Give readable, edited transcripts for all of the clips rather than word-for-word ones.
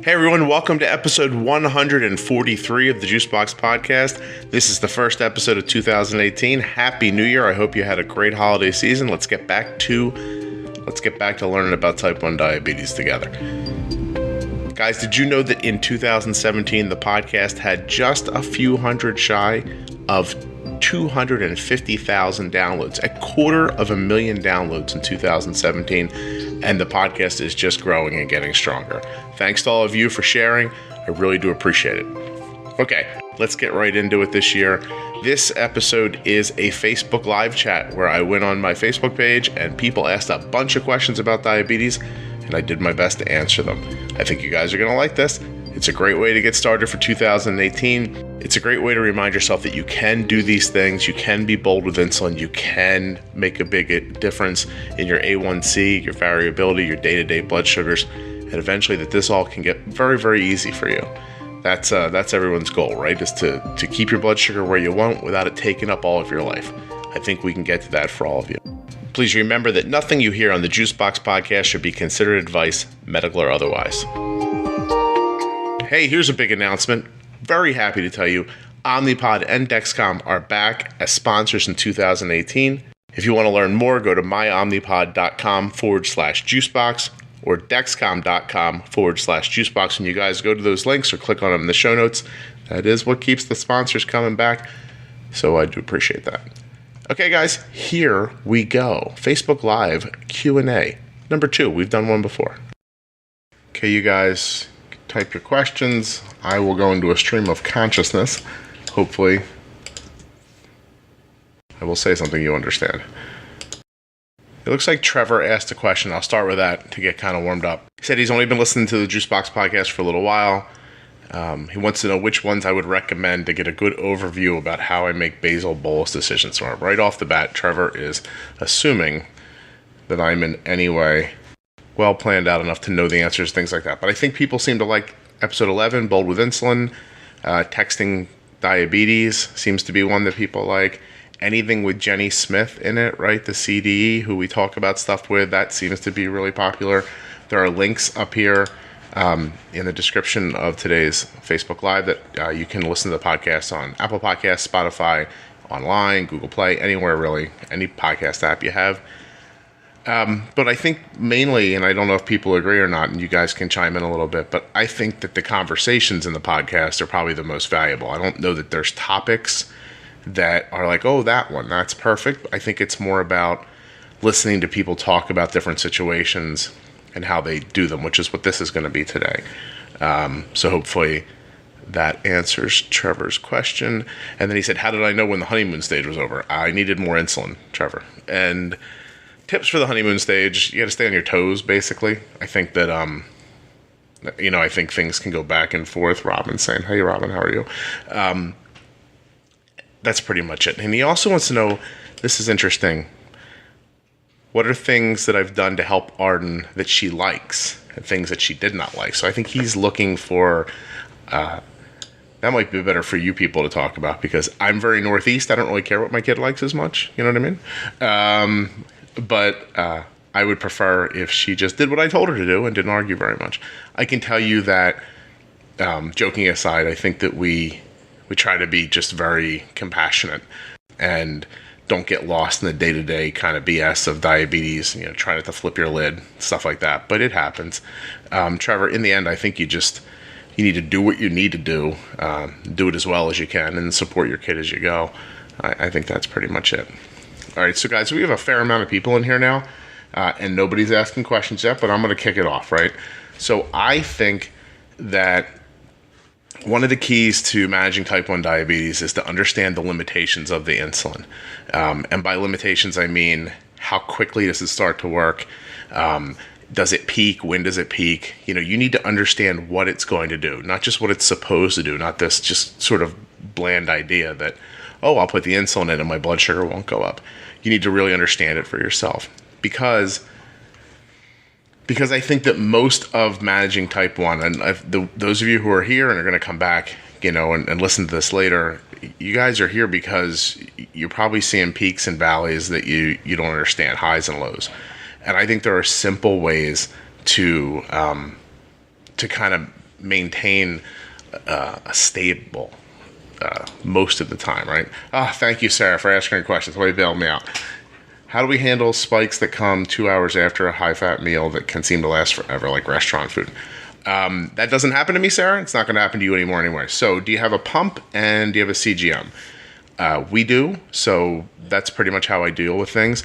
Hey everyone, welcome to episode 143 of the Juicebox Podcast. This is the first episode of 2018. Happy New Year. I hope you had a great holiday season. Let's get back to learning about type 1 diabetes together. Guys, did you know that in 2017 the podcast had just a few hundred shy of 250,000 downloads, 250,000 downloads in 2017, and the podcast is just growing and getting stronger. Thanks to all of you for sharing. I really do appreciate it. Okay, let's get right into it this year. This episode is a Facebook live chat where I went on my Facebook page and people asked a bunch of questions about diabetes, and I did my best to answer them. I think you guys are going to like this. It's a great way to get started for 2018. It's a great way to remind yourself that you can do these things. You can be bold with insulin. You can make a big difference in your A1C, your variability, your day-to-day blood sugars, and eventually that this all can get very, very easy for you. That's everyone's goal, right? Is to keep your blood sugar where you want without it taking up all of your life. I think we can get to that for all of you. Please remember that nothing you hear on the Juicebox Podcast should be considered advice, medical or otherwise. Hey, here's a big announcement. Very happy to tell you, Omnipod and Dexcom are back as sponsors in 2018. If you want to learn more, go to myomnipod.com/juicebox or dexcom.com/juicebox. And you guys go to those links or click on them in the show notes. That is what keeps the sponsors coming back. So I do appreciate that. Okay, guys, here we go. Facebook Live Q&A. Number 2. We've done one before. Okay, you guys, type your questions. I will go into a stream of consciousness. Hopefully, I will say something you understand. It looks like Trevor asked a question. I'll start with that to get kind of warmed up. He said he's only been listening to the Juicebox Podcast for a little while. He wants to know which ones I would recommend to get a good overview about how I make basal bolus decisions. So right off the bat, Trevor is assuming that I'm in any way well planned out enough to know the answers, things like that. But I think people seem to like episode 11, Bold with Insulin. Texting Diabetes seems to be one that people like. Anything with Jenny Smith in it, right? The CDE, who we talk about stuff with, that seems to be really popular. There are links up here in the description of today's Facebook Live that you can listen to the podcast on Apple Podcasts, Spotify, online, Google Play, anywhere really, any podcast app you have. But I think mainly, and I don't know if people agree or not, and you guys can chime in a little bit, but I think that the conversations in the podcast are probably the most valuable. I don't know that there's topics that are like, oh, that one, that's perfect. I think it's more about listening to people talk about different situations and how they do them, which is what this is going to be today. So hopefully that answers Trevor's question. And then he said, how did I know when the honeymoon stage was over? I needed more insulin, Trevor. And tips for the honeymoon stage, you got to stay on your toes, basically. I think that, I think things can go back and forth. Robin's saying, hey, Robin, how are you? That's pretty much it. And he also wants to know, this is interesting, what are things that I've done to help Arden that she likes and things that she did not like? So I think he's looking for, that might be better for you people to talk about because I'm very Northeast. I don't really care what my kid likes as much. You know what I mean? But I would prefer if she just did what I told her to do and didn't argue very much. I can tell you that, joking aside, I think that we try to be just very compassionate and don't get lost in the day-to-day kind of BS of diabetes, try not to flip your lid, stuff like that. But it happens. Trevor, in the end, I think you need to do what you need to do it as well as you can, and support your kid as you go. I think that's pretty much it. All right, so guys, we have a fair amount of people in here now, and nobody's asking questions yet, but I'm going to kick it off, right? So I think that one of the keys to managing type 1 diabetes is to understand the limitations of the insulin. And by limitations, I mean, how quickly does it start to work? Does it peak? When does it peak? You need to understand what it's going to do, not just what it's supposed to do, not this just sort of bland idea that, oh, I'll put the insulin in and my blood sugar won't go up. You need to really understand it for yourself because I think that most of managing type 1, and those of you who are here and are going to come back, and listen to this later, you guys are here because you're probably seeing peaks and valleys that you don't understand, highs and lows. And I think there are simple ways to kind of maintain a stable most of the time, right? Thank you, Sarah, for asking your questions. Way bailed me out. How do we handle spikes that come 2 hours after a high-fat meal that can seem to last forever, like restaurant food? That doesn't happen to me, Sarah. It's not going to happen to you anymore anyway. So do you have a pump and do you have a CGM? We do. So that's pretty much how I deal with things.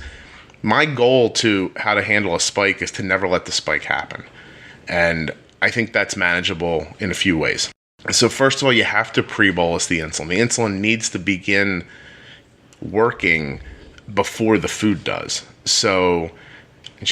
My goal to how to handle a spike is to never let the spike happen. And I think that's manageable in a few ways. So first of all, you have to pre-bolus the insulin. The insulin needs to begin working before the food does. So,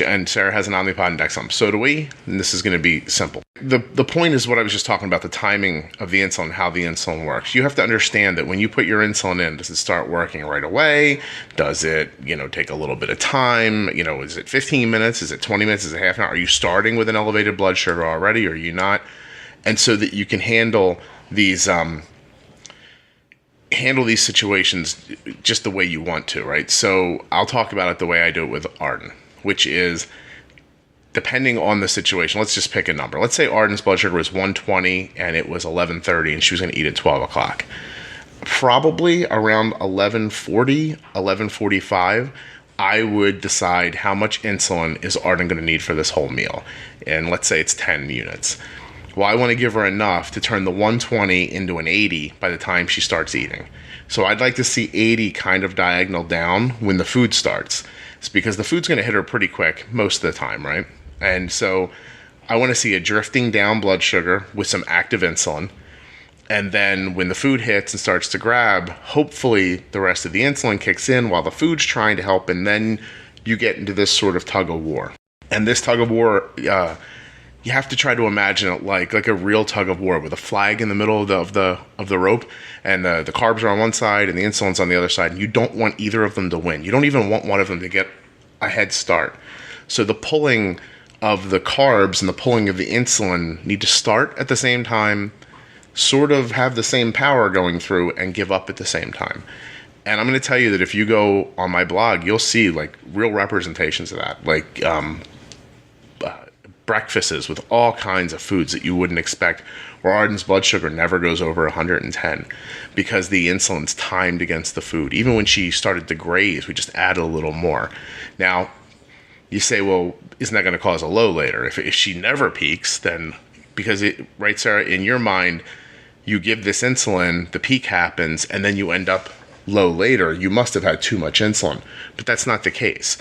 and Sarah has an Omnipod and Dexcom. So do we, and this is going to be simple. The point is what I was just talking about, the timing of the insulin, how the insulin works. You have to understand that when you put your insulin in, does it start working right away? Does it, take a little bit of time? Is it 15 minutes? Is it 20 minutes? Is it half an hour? Are you starting with an elevated blood sugar already, or are you not? And so that you can handle these situations just the way you want to, right? So I'll talk about it the way I do it with Arden, which is depending on the situation. Let's just pick a number. Let's say Arden's blood sugar was 120 and it was 11:30 and she was going to eat at 12 o'clock. Probably around 11:40, 11:45, I would decide how much insulin is Arden going to need for this whole meal. And let's say it's 10 units. Well, I want to give her enough to turn the 120 into an 80 by the time she starts eating. So I'd like to see 80 kind of diagonal down when the food starts. It's because the food's going to hit her pretty quick most of the time, right? And so I want to see a drifting down blood sugar with some active insulin. And then when the food hits and starts to grab, hopefully the rest of the insulin kicks in while the food's trying to help. And then you get into this sort of tug of war. And this tug of war, you have to try to imagine it like a real tug of war with a flag in the middle of the rope, and the carbs are on one side and the insulin's on the other side. And you don't want either of them to win. You don't even want one of them to get a head start. So the pulling of the carbs and the pulling of the insulin need to start at the same time, sort of have the same power going through, and give up at the same time. And I'm going to tell you that if you go on my blog, you'll see like real representations of that, like breakfasts with all kinds of foods that you wouldn't expect, where Arden's blood sugar never goes over 110 because the insulin's timed against the food. Even when she started to graze, we just added a little more. Now, you say, well, isn't that going to cause a low later? If she never peaks, then right, Sarah, in your mind, you give this insulin, the peak happens, and then you end up low later. You must have had too much insulin, but that's not the case.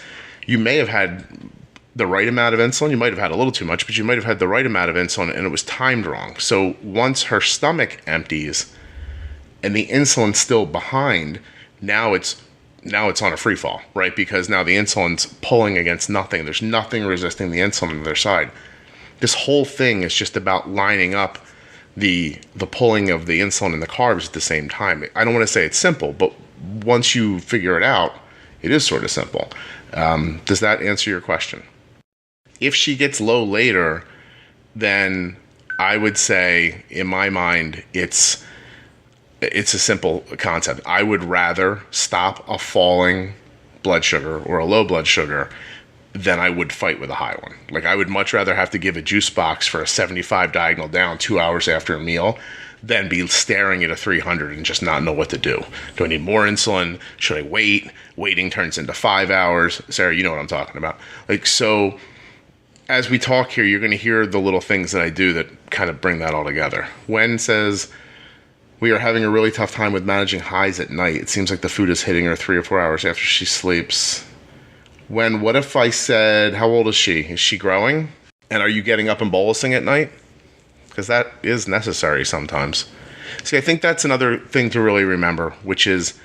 You may have had the right amount of insulin. You might have had a little too much, but you might have had the right amount of insulin and it was timed wrong. So once her stomach empties and the insulin's still behind, now it's on a free fall, right? Because now the insulin's pulling against nothing. There's nothing resisting the insulin on the other side. This whole thing is just about lining up the pulling of the insulin and the carbs at the same time. I don't want to say it's simple, but once you figure it out, it is sort of simple. Does that answer your question? If she gets low later, then I would say, in my mind, it's a simple concept. I would rather stop a falling blood sugar or a low blood sugar than I would fight with a high one. Like, I would much rather have to give a juice box for a 75 diagonal down 2 hours after a meal than be staring at a 300 and just not know what to do. Do I need more insulin? Should I wait? Waiting turns into 5 hours. Sarah, you know what I'm talking about. So as we talk here, you're going to hear the little things that I do that kind of bring that all together. Wen says, we are having a really tough time with managing highs at night. It seems like the food is hitting her 3 or 4 hours after she sleeps. Wen, what if I said, how old is she? Is she growing? And are you getting up and bolusing at night? Because that is necessary sometimes. See, I think that's another thing to really remember, which is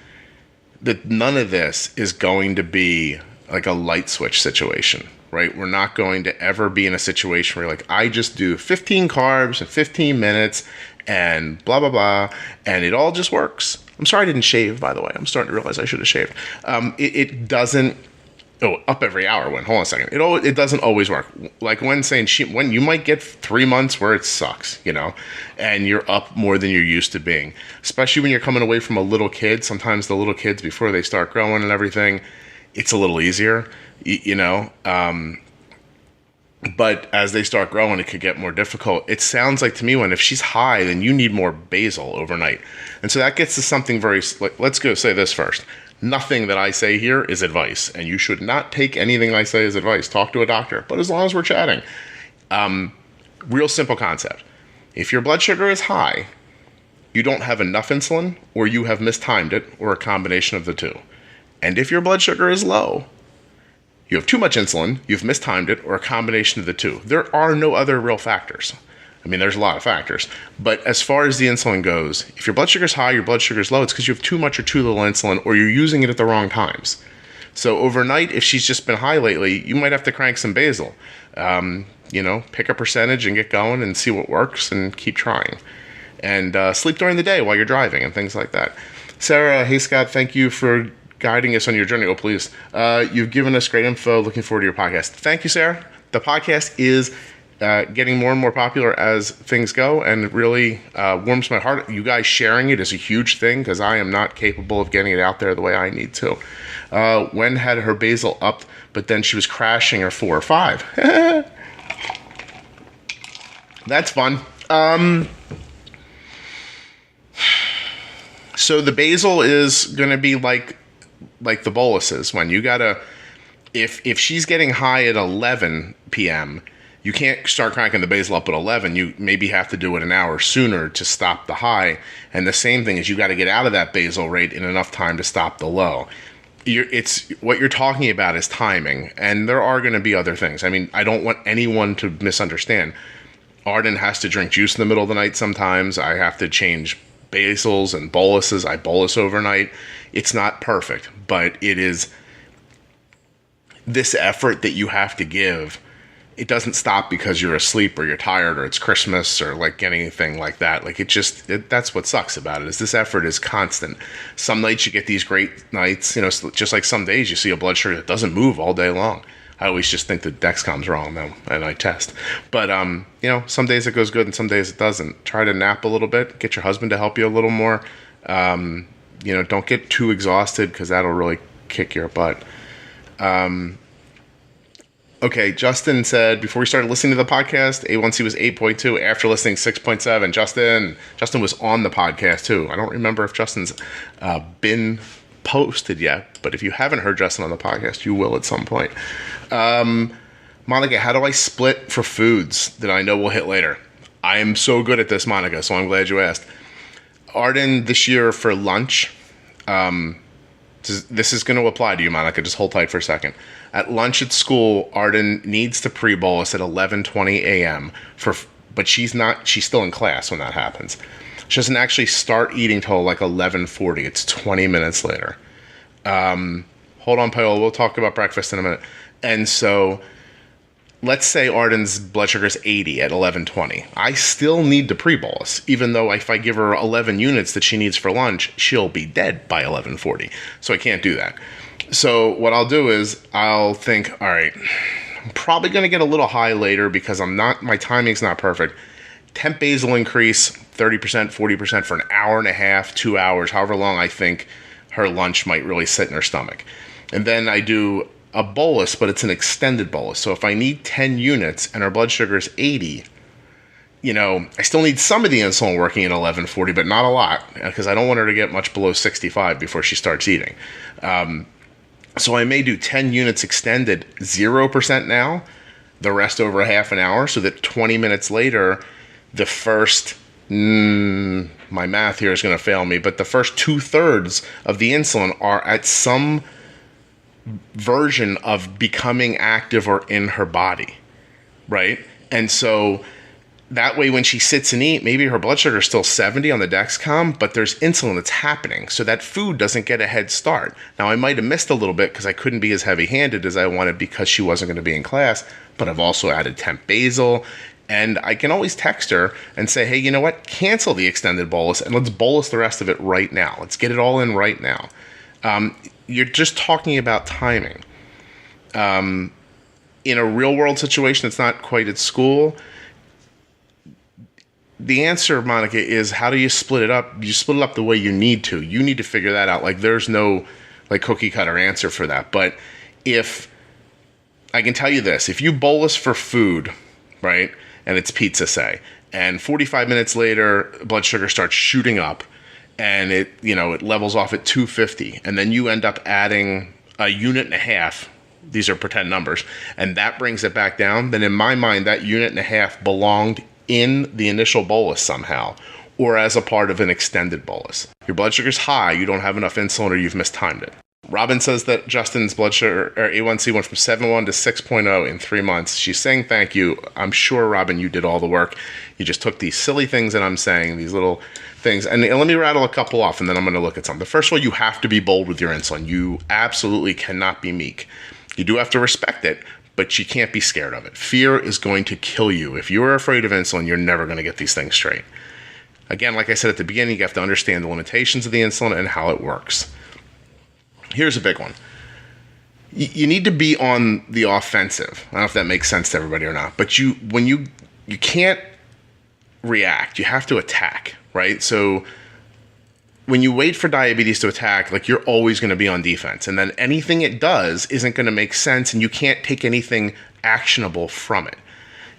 that none of this is going to be like a light switch situation, right? We're not going to ever be in a situation where I just do 15 carbs in 15 minutes and blah, blah, blah, and it all just works. I'm sorry I didn't shave, by the way. I'm starting to realize I should have shaved. It doesn't... Oh, up every hour. Hold on a second. It doesn't always work. Like when saying when you might get 3 months where it sucks, and you're up more than you're used to being. Especially when you're coming away from a little kid. Sometimes the little kids, before they start growing and everything, it's a little easier, But as they start growing, it could get more difficult. It sounds like to me if she's high, then you need more basal overnight. And so that gets to something let's go say this first. Nothing that I say here is advice, and you should not take anything I say as advice. Talk to a doctor, but as long as we're chatting. Real simple concept. If your blood sugar is high, you don't have enough insulin, or you have mistimed it, or a combination of the two. And if your blood sugar is low, you have too much insulin, you've mistimed it, or a combination of the two. There are no other real factors. I mean, there's a lot of factors. But as far as the insulin goes, if your blood sugar is high, your blood sugar is low, it's because you have too much or too little insulin, or you're using it at the wrong times. So overnight, if she's just been high lately, you might have to crank some basal. Pick a percentage and get going and see what works and keep trying. And sleep during the day while you're driving and things like that. Sarah, hey Scott, thank you for guiding us on your journey. Oh, please. You've given us great info. Looking forward to your podcast. Thank you, Sarah. The podcast is getting more and more popular as things go, and it really warms my heart. You guys sharing it is a huge thing because I am not capable of getting it out there the way I need to. Wen had her basal up, but then she was crashing her 4 or 5. That's fun. So the basal is going to be like the boluses. When you gotta, if she's getting high at 11 p.m., you can't start cranking the basal up at 11. You maybe have to do it an hour sooner to stop the high. And the same thing is you got to get out of that basal rate in enough time to stop the low. It's what you're talking about is timing, and there are going to be other things. I mean, I don't want anyone to misunderstand. Arden has to drink juice in the middle of the night sometimes. I have to change basals and boluses. I bolus overnight. It's not perfect, but it is this effort that you have to give. It doesn't stop because you're asleep or you're tired or it's Christmas or like anything like that. Like that's what sucks about it is this effort is constant. Some nights you get these great nights, just like some days you see a blood sugar that doesn't move all day long. I always just think that Dexcom's wrong though, and I test. But, some days it goes good and some days it doesn't. Try to nap a little bit. Get your husband to help you a little more. Don't get too exhausted because that'll really kick your butt. Okay, Justin said, before we started listening to the podcast, A1C was 8.2. After listening, 6.7. Justin was on the podcast, too. I don't remember if Justin's been posted yet, but if you haven't heard Justin on the podcast, you will at some point. Monica, how do I split for foods that I know we'll hit later? I am so good at this, Monica, so I'm glad you asked. Arden, this year for lunch, this is going to apply to you, Monica. Just hold tight for a second. At lunch at school, Arden needs to pre-bolus at 11:20 a.m. But she's still in class when that happens. She doesn't actually start eating till like 11:40. It's 20 minutes later. Hold on, Paola. We'll talk about breakfast in a minute. And so let's say Arden's blood sugar is 80 at 11:20. I still need to pre-bolus, even though if I give her 11 units that she needs for lunch, she'll be dead by 11:40. So I can't do that. So what I'll do is I'll think, all right, I'm probably going to get a little high later because my timing's not perfect. Temp basal increase 30%, 40% for an hour and a half, 2 hours, however long I think her lunch might really sit in her stomach. And then I do a bolus, but it's an extended bolus. So if I need 10 units and her blood sugar is 80, I still need some of the insulin working at 11:40, but not a lot because I don't want her to get much below 65 before she starts eating. So I may do 10 units extended, 0% now, the rest over a half an hour, so that 20 minutes later, the first, my math here is going to fail me, but the first 2/3 of the insulin are at some version of becoming active or in her body, right? And so that way when she sits and eats, maybe her blood sugar is still 70 on the Dexcom, but there's insulin that's happening. So that food doesn't get a head start. Now, I might have missed a little bit because I couldn't be as heavy-handed as I wanted because she wasn't going to be in class, but I've also added temp basal. And I can always text her and say, hey, you know what? Cancel the extended bolus and let's bolus the rest of it right now. Let's get it all in right now. You're just talking about timing. In a real-world situation that's not quite at school, the answer, Monica, is how do you split it up? You split it up the way you need to. You need to figure that out. Like, there's no, cookie-cutter answer for that. But if I can tell you this, if you bolus for food, right, and it's pizza, say, and 45 minutes later, blood sugar starts shooting up, and it levels off at 250, and then you end up adding a unit and a half, these are pretend numbers, and that brings it back down, then in my mind, that unit and a half belonged in the initial bolus somehow, or as a part of an extended bolus. Your blood sugar's high, you don't have enough insulin, or you've mistimed it. Robin says that Justin's blood sugar, or A1C, went from 7.1 to 6.0 in 3 months. She's saying thank you. I'm sure, Robin, you did all the work. You just took these silly things that I'm saying, these little things. And let me rattle a couple off, and then I'm going to look at some. The first one, you have to be bold with your insulin. You absolutely cannot be meek. You do have to respect it, but you can't be scared of it. Fear is going to kill you. If you're afraid of insulin, you're never going to get these things straight. Again, like I said at the beginning, you have to understand the limitations of the insulin and how it works. Here's a big one. You need to be on the offensive. I don't know if that makes sense to everybody or not, but you can't react. You have to attack, right? So when you wait for diabetes to attack, like, you're always going to be on defense, and then anything it does isn't going to make sense, and you can't take anything actionable from it.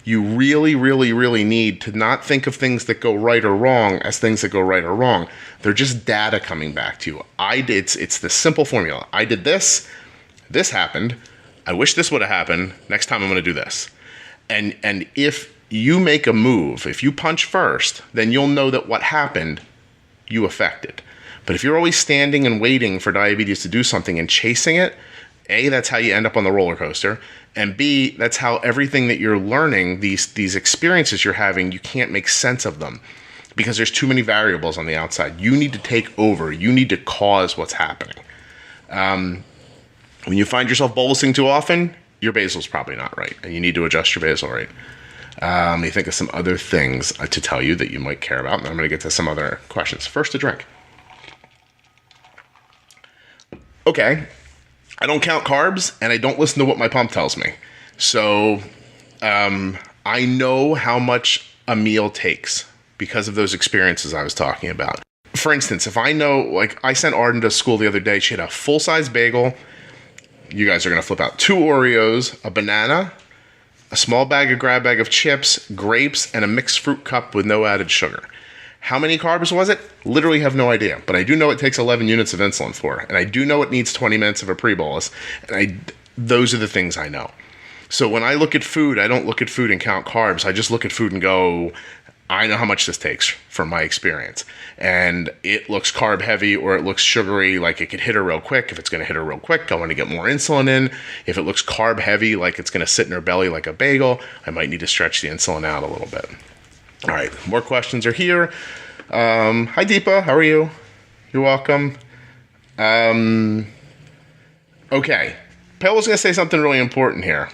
You really, really, really need to not think of things that go right or wrong as things that go right or wrong. They're just data coming back to you. It's the simple formula. I did this. This happened. I wish this would have happened. Next time I'm going to do this. And if you make a move, if you punch first, then you'll know that what happened, you affected. But if you're always standing and waiting for diabetes to do something and chasing it, A, that's how you end up on the roller coaster. And B, that's how everything that you're learning, these experiences you're having, you can't make sense of them because there's too many variables on the outside. You need to take over. You need to cause what's happening. When you find yourself bolusing too often, your basal's probably not right, and you need to adjust your basal rate. Let me think of some other things to tell you that you might care about, and then I'm going to get to some other questions. First, a drink. Okay. I don't count carbs, and I don't listen to what my pump tells me. So I know how much a meal takes because of those experiences I was talking about. For instance, if I know, like, I sent Arden to school the other day, she had a full-size bagel. You guys are going to flip out. 2 Oreos, a banana, a small grab bag of chips, grapes, and a mixed fruit cup with no added sugar. How many carbs was it? Literally have no idea. But I do know it takes 11 units of insulin for it. And I do know it needs 20 minutes of a pre-bolus. And those are the things I know. So when I look at food, I don't look at food and count carbs. I just look at food and go, I know how much this takes from my experience. And it looks carb heavy or it looks sugary, like it could hit her real quick. If it's going to hit her real quick, I want to get more insulin in. If it looks carb heavy, like it's going to sit in her belly like a bagel, I might need to stretch the insulin out a little bit. All right, more questions are here. Hi, Deepa. How are you? You're welcome. Okay. Pale was going to say something really important here.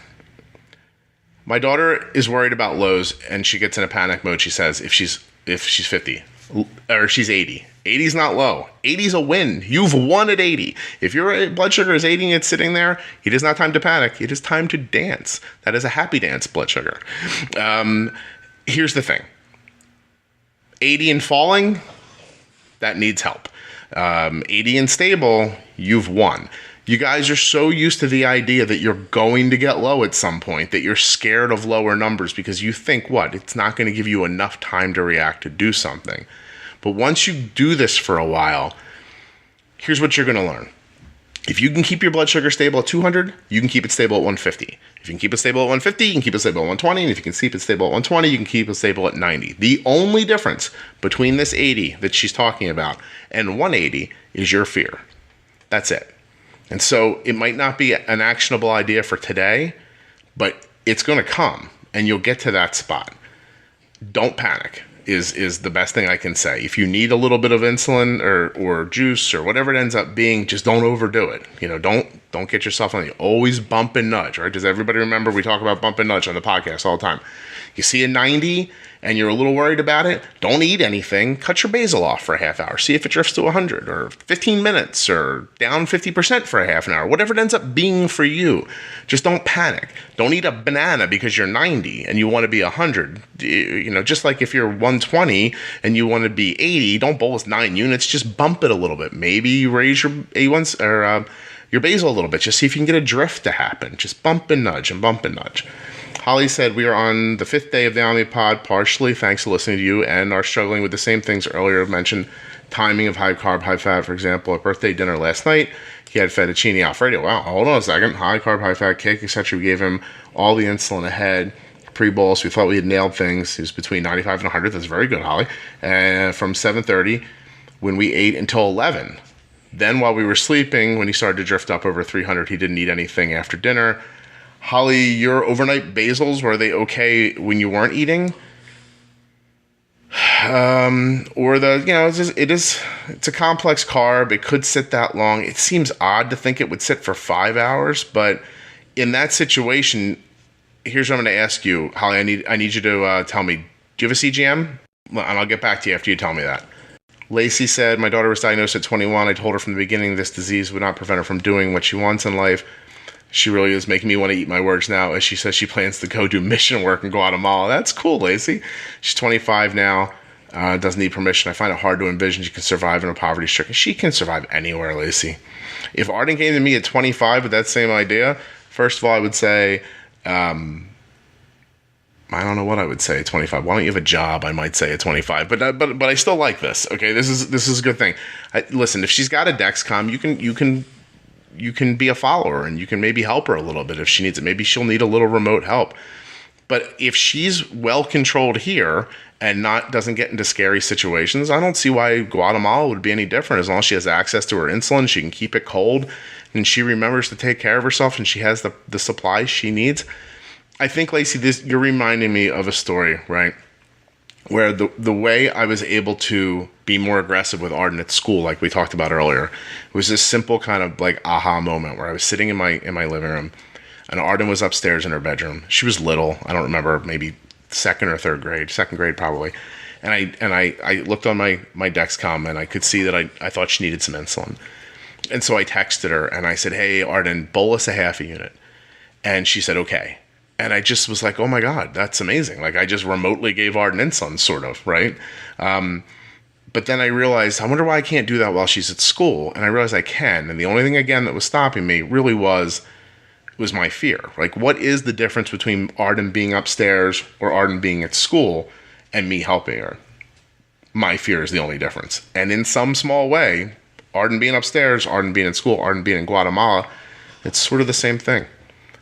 My daughter is worried about lows, and she gets in a panic mode. She says if she's 50 or she's 80. 80 is not low. 80 is a win. You've won at 80. If your blood sugar is 80 and it's sitting there, it is not time to panic. It is time to dance. That is a happy dance blood sugar. Here's the thing. 80 and falling, that needs help. 80 and stable, you've won. You guys are so used to the idea that you're going to get low at some point that you're scared of lower numbers because you think, it's not going to give you enough time to react to do something. But once you do this for a while, here's what you're going to learn. If you can keep your blood sugar stable at 200, you can keep it stable at 150. If you can keep it stable at 150, you can keep it stable at 120. And if you can keep it stable at 120, you can keep it stable at 90. The only difference between this 80 that she's talking about and 180 is your fear. That's it. And so it might not be an actionable idea for today, but it's going to come and you'll get to that spot. Don't panic is the best thing I can say. If you need a little bit of insulin or juice or whatever it ends up being, just don't overdo it. Don't get yourself on. You always bump and nudge, right? Does everybody remember we talk about bump and nudge on the podcast all the time? You see a 90 and you're a little worried about it, don't eat anything. Cut your basal off for a half hour. See if it drifts to 100 or 15 minutes or down 50% for a half an hour. Whatever it ends up being for you. Just don't panic. Don't eat a banana because you're 90 and you want to be 100. Just like if you're 120 and you want to be 80, don't bolus 9 units. Just bump it a little bit. Maybe raise your A1 or your basal a little bit. Just see if you can get a drift to happen. Just bump and nudge and bump and nudge. Holly said, we are on the 5th day of the Omnipod, partially thanks to listening to you, and are struggling with the same things earlier mentioned. Timing of high carb, high fat, for example. At birthday dinner last night, he had fettuccine Alfredo. Wow, hold on a second. High carb, high fat, cake, etc. We gave him all the insulin ahead, pre-bolus. We thought we had nailed things. He was between 95 and 100. That's very good, Holly. And from 7:30, when we ate, until 11. Then while we were sleeping, when he started to drift up over 300, he didn't eat anything after dinner. Holly, your overnight basals, were they okay when you weren't eating? Or it's a complex carb. It could sit that long. It seems odd to think it would sit for 5 hours, but in that situation, here's what I'm going to ask you, Holly. I need you to tell me, do you have a CGM? And I'll get back to you after you tell me that. Lacey said, my daughter was diagnosed at 21. I told her from the beginning this disease would not prevent her from doing what she wants in life. She really is making me want to eat my words now, as she says she plans to go do mission work in Guatemala. That's cool, Lacey. She's 25 now, doesn't need permission. I find it hard to envision she can survive in a poverty-stricken. She can survive anywhere, Lacey. If Arden came to me at 25 with that same idea, first of all, I would say, I don't know what I would say at 25. Why don't you have a job? I might say at 25, but I still like this. Okay, this is a good thing. Listen, if she's got a Dexcom, you can be a follower and you can maybe help her a little bit if she needs it. Maybe she'll need a little remote help. But if she's well controlled here and doesn't get into scary situations, I don't see why Guatemala would be any different. As long as she has access to her insulin, she can keep it cold, and she remembers to take care of herself, and she has the supplies she needs. I think, Lacey, you're reminding me of a story, right? Where the way I was able to be more aggressive with Arden at school, like we talked about earlier, was this simple kind of like aha moment where I was sitting in my living room, and Arden was upstairs in her bedroom. She was little. I don't remember, maybe second grade probably. And I looked on my Dexcom, and I could see that I thought she needed some insulin. And so I texted her and I said, hey, Arden, bolus a half a unit. And she said, okay. And I just was like, oh my God, that's amazing. Like, I just remotely gave Arden insulin, sort of, right? But then I realized, I wonder why I can't do that while she's at school. And I realized I can. And the only thing, again, that was stopping me really was my fear. Like, what is the difference between Arden being upstairs or Arden being at school and me helping her? My fear is the only difference. And in some small way, Arden being upstairs, Arden being at school, Arden being in Guatemala, it's sort of the same thing.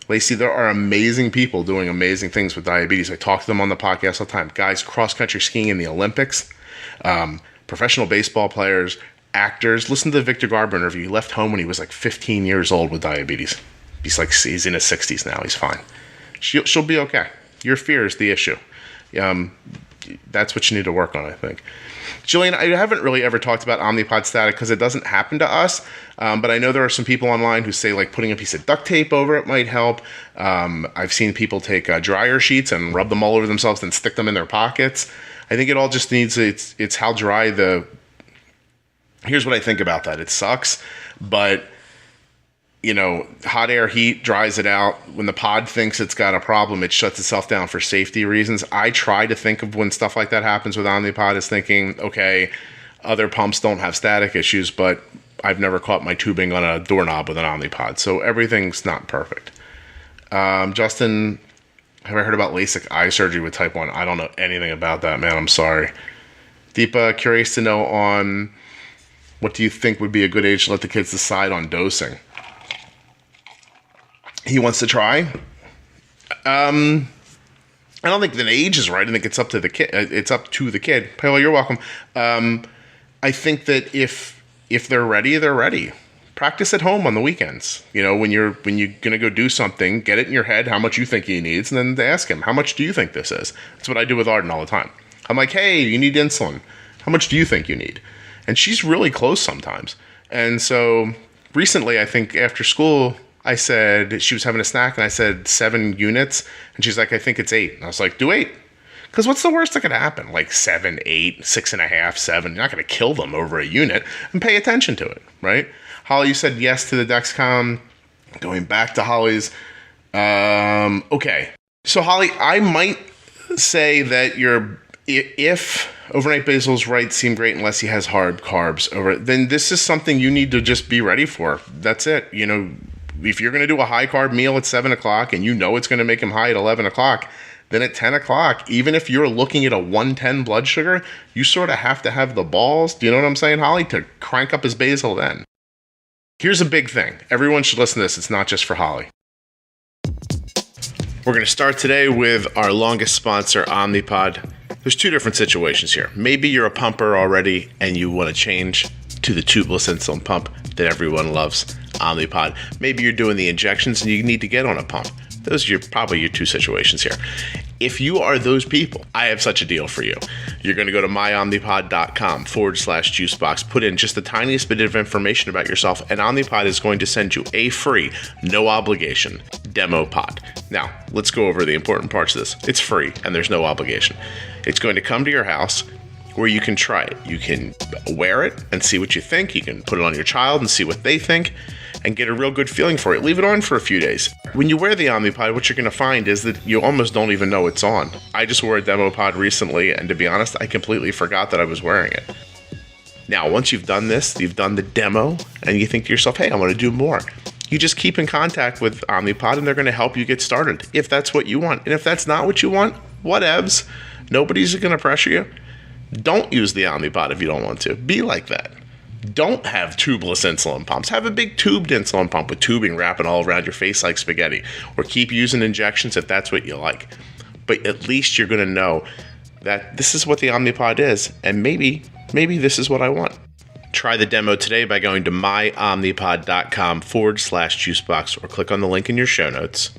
Lacey, there are amazing people doing amazing things with diabetes. I talk to them on the podcast all the time. Guys cross-country skiing in the Olympics, professional baseball players, actors. Listen to the Victor Garber interview. He left home when he was like 15 years old with diabetes. He's in his 60s now. He's fine. She'll be okay. Your fear is the issue. That's what you need to work on, I think. Jillian, I haven't really ever talked about Omnipod static because it doesn't happen to us, but I know there are some people online who say like putting a piece of duct tape over it might help. I've seen people take dryer sheets and rub them all over themselves and stick them in their pockets. I think it all just needs, it's how dry here's what I think about that. It sucks, but hot air heat dries it out. When the pod thinks it's got a problem, it shuts itself down for safety reasons. I try to think of when stuff like that happens with Omnipod as thinking, okay, other pumps don't have static issues, but I've never caught my tubing on a doorknob with an Omnipod. So everything's not perfect. Justin, have I heard about LASIK eye surgery with type 1? I don't know anything about that, man. I'm sorry. Deepa, curious to know on what do you think would be a good age to let the kids decide on dosing? He wants to try. I don't think that age is right. I think it's up to the kid. Paolo, you're welcome. I think that if they're ready, they're ready. Practice at home on the weekends. When you're gonna go do something, get it in your head how much you think he needs, and then ask him, how much do you think this is? That's what I do with Arden all the time. I'm like, hey, you need insulin. How much do you think you need? And she's really close sometimes. And so recently, I think after school, I said, she was having a snack, and I said 7 units, and she's like, I think it's 8. And I was like, do 8. Because what's the worst that could happen? Like 7, 8, 6.5, 7. You're not going to kill them over a unit, and pay attention to it, right? Holly, you said yes to the Dexcom. Going back to Holly's. Okay. So Holly, I might say that you're If overnight basals seem great unless he has hard carbs then this is something you need to just be ready for. That's it. If you're going to do a high carb meal at 7 o'clock and it's going to make him high at 11 o'clock, then at 10 o'clock, even if you're looking at a 110 blood sugar, you sort of have to have the balls, do you know what I'm saying, Holly, to crank up his basal then. Here's a big thing. Everyone should listen to this. It's not just for Holly. We're going to start today with our longest sponsor, Omnipod. There's two different situations here. Maybe you're a pumper already and you want to change to the tubeless insulin pump that everyone loves, Omnipod. Maybe you're doing the injections and you need to get on a pump. Those are probably your two situations here. If you are those people, I have such a deal for you. You're going to go to myomnipod.com/juicebox, put in just the tiniest bit of information about yourself, and Omnipod is going to send you a free, no obligation demo pod. Now, let's go over the important parts of this. It's free and there's no obligation. It's going to come to your house where you can try it. You can wear it and see what you think. You can put it on your child and see what they think and get a real good feeling for it. Leave it on for a few days. When you wear the Omnipod, what you're going to find is that you almost don't even know it's on. I just wore a demo pod recently, and to be honest, I completely forgot that I was wearing it. Now, once you've done this, you've done the demo, and you think to yourself, hey, I want to do more. You just keep in contact with Omnipod, and they're going to help you get started, if that's what you want. And if that's not what you want, whatevs. Nobody's going to pressure you. Don't use the Omnipod if you don't want to. Be like that. Don't have tubeless insulin pumps. Have a big tubed insulin pump with tubing wrapping all around your face like spaghetti. Or keep using injections if that's what you like. But at least you're going to know that this is what the Omnipod is. And maybe this is what I want. Try the demo today by going to myomnipod.com/juicebox or click on the link in your show notes.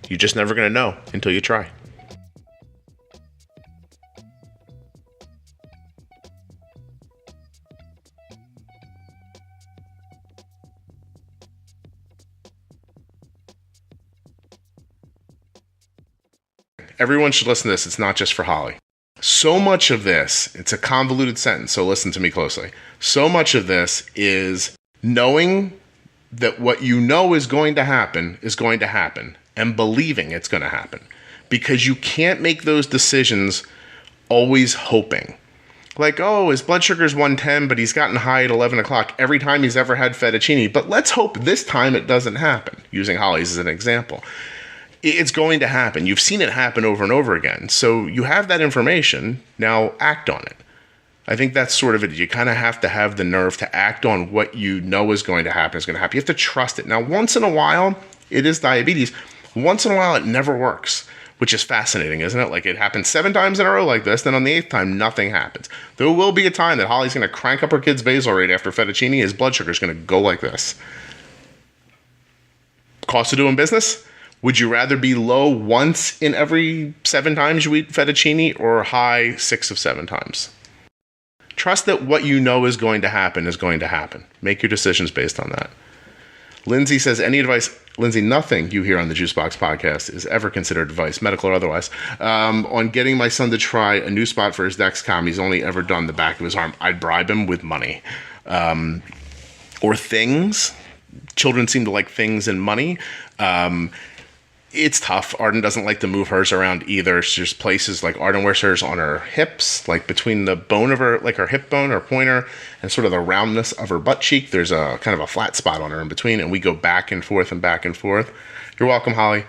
You're just never going to know until you try. Everyone should listen to this. It's not just for Holly. So much of this, it's a convoluted sentence, so listen to me closely. So much of this is knowing that what you know is going to happen, and believing it's going to happen. Because you can't make those decisions always hoping. Like, oh, his blood sugar is 110, but he's gotten high at 11 o'clock every time he's ever had fettuccine. But let's hope this time it doesn't happen, using Holly's as an example. It's going to happen. You've seen it happen over and over again. So you have that information. Now act on it. I think that's sort of it. You kind of have to have the nerve to act on what you know is going to happen. You have to trust it. Now, once in a while, it is diabetes. Once in a while, it never works, which is fascinating, isn't it? Like it happens 7 times in a row like this. Then on the 8th time, nothing happens. There will be a time that Holly's going to crank up her kid's basal rate after fettuccine. His blood sugar is going to go like this. Cost of doing business? Would you rather be low once in every 7 times you eat fettuccine or high 6 of 7 times? Trust that what you know is going to happen is going to happen. Make your decisions based on that. Lindsay says, any advice? Lindsay, nothing you hear on the Juicebox podcast is ever considered advice, medical or otherwise. On getting my son to try a new spot for his Dexcom, he's only ever done the back of his arm. I'd bribe him with money. Or things. Children seem to like things and money. It's tough. Arden doesn't like to move hers around either. There's places like Arden wears hers on her hips, like between the bone of her, like her hip bone or pointer, and sort of the roundness of her butt cheek. There's a kind of a flat spot on her in between, and we go back and forth and back and forth. You're welcome, Holly.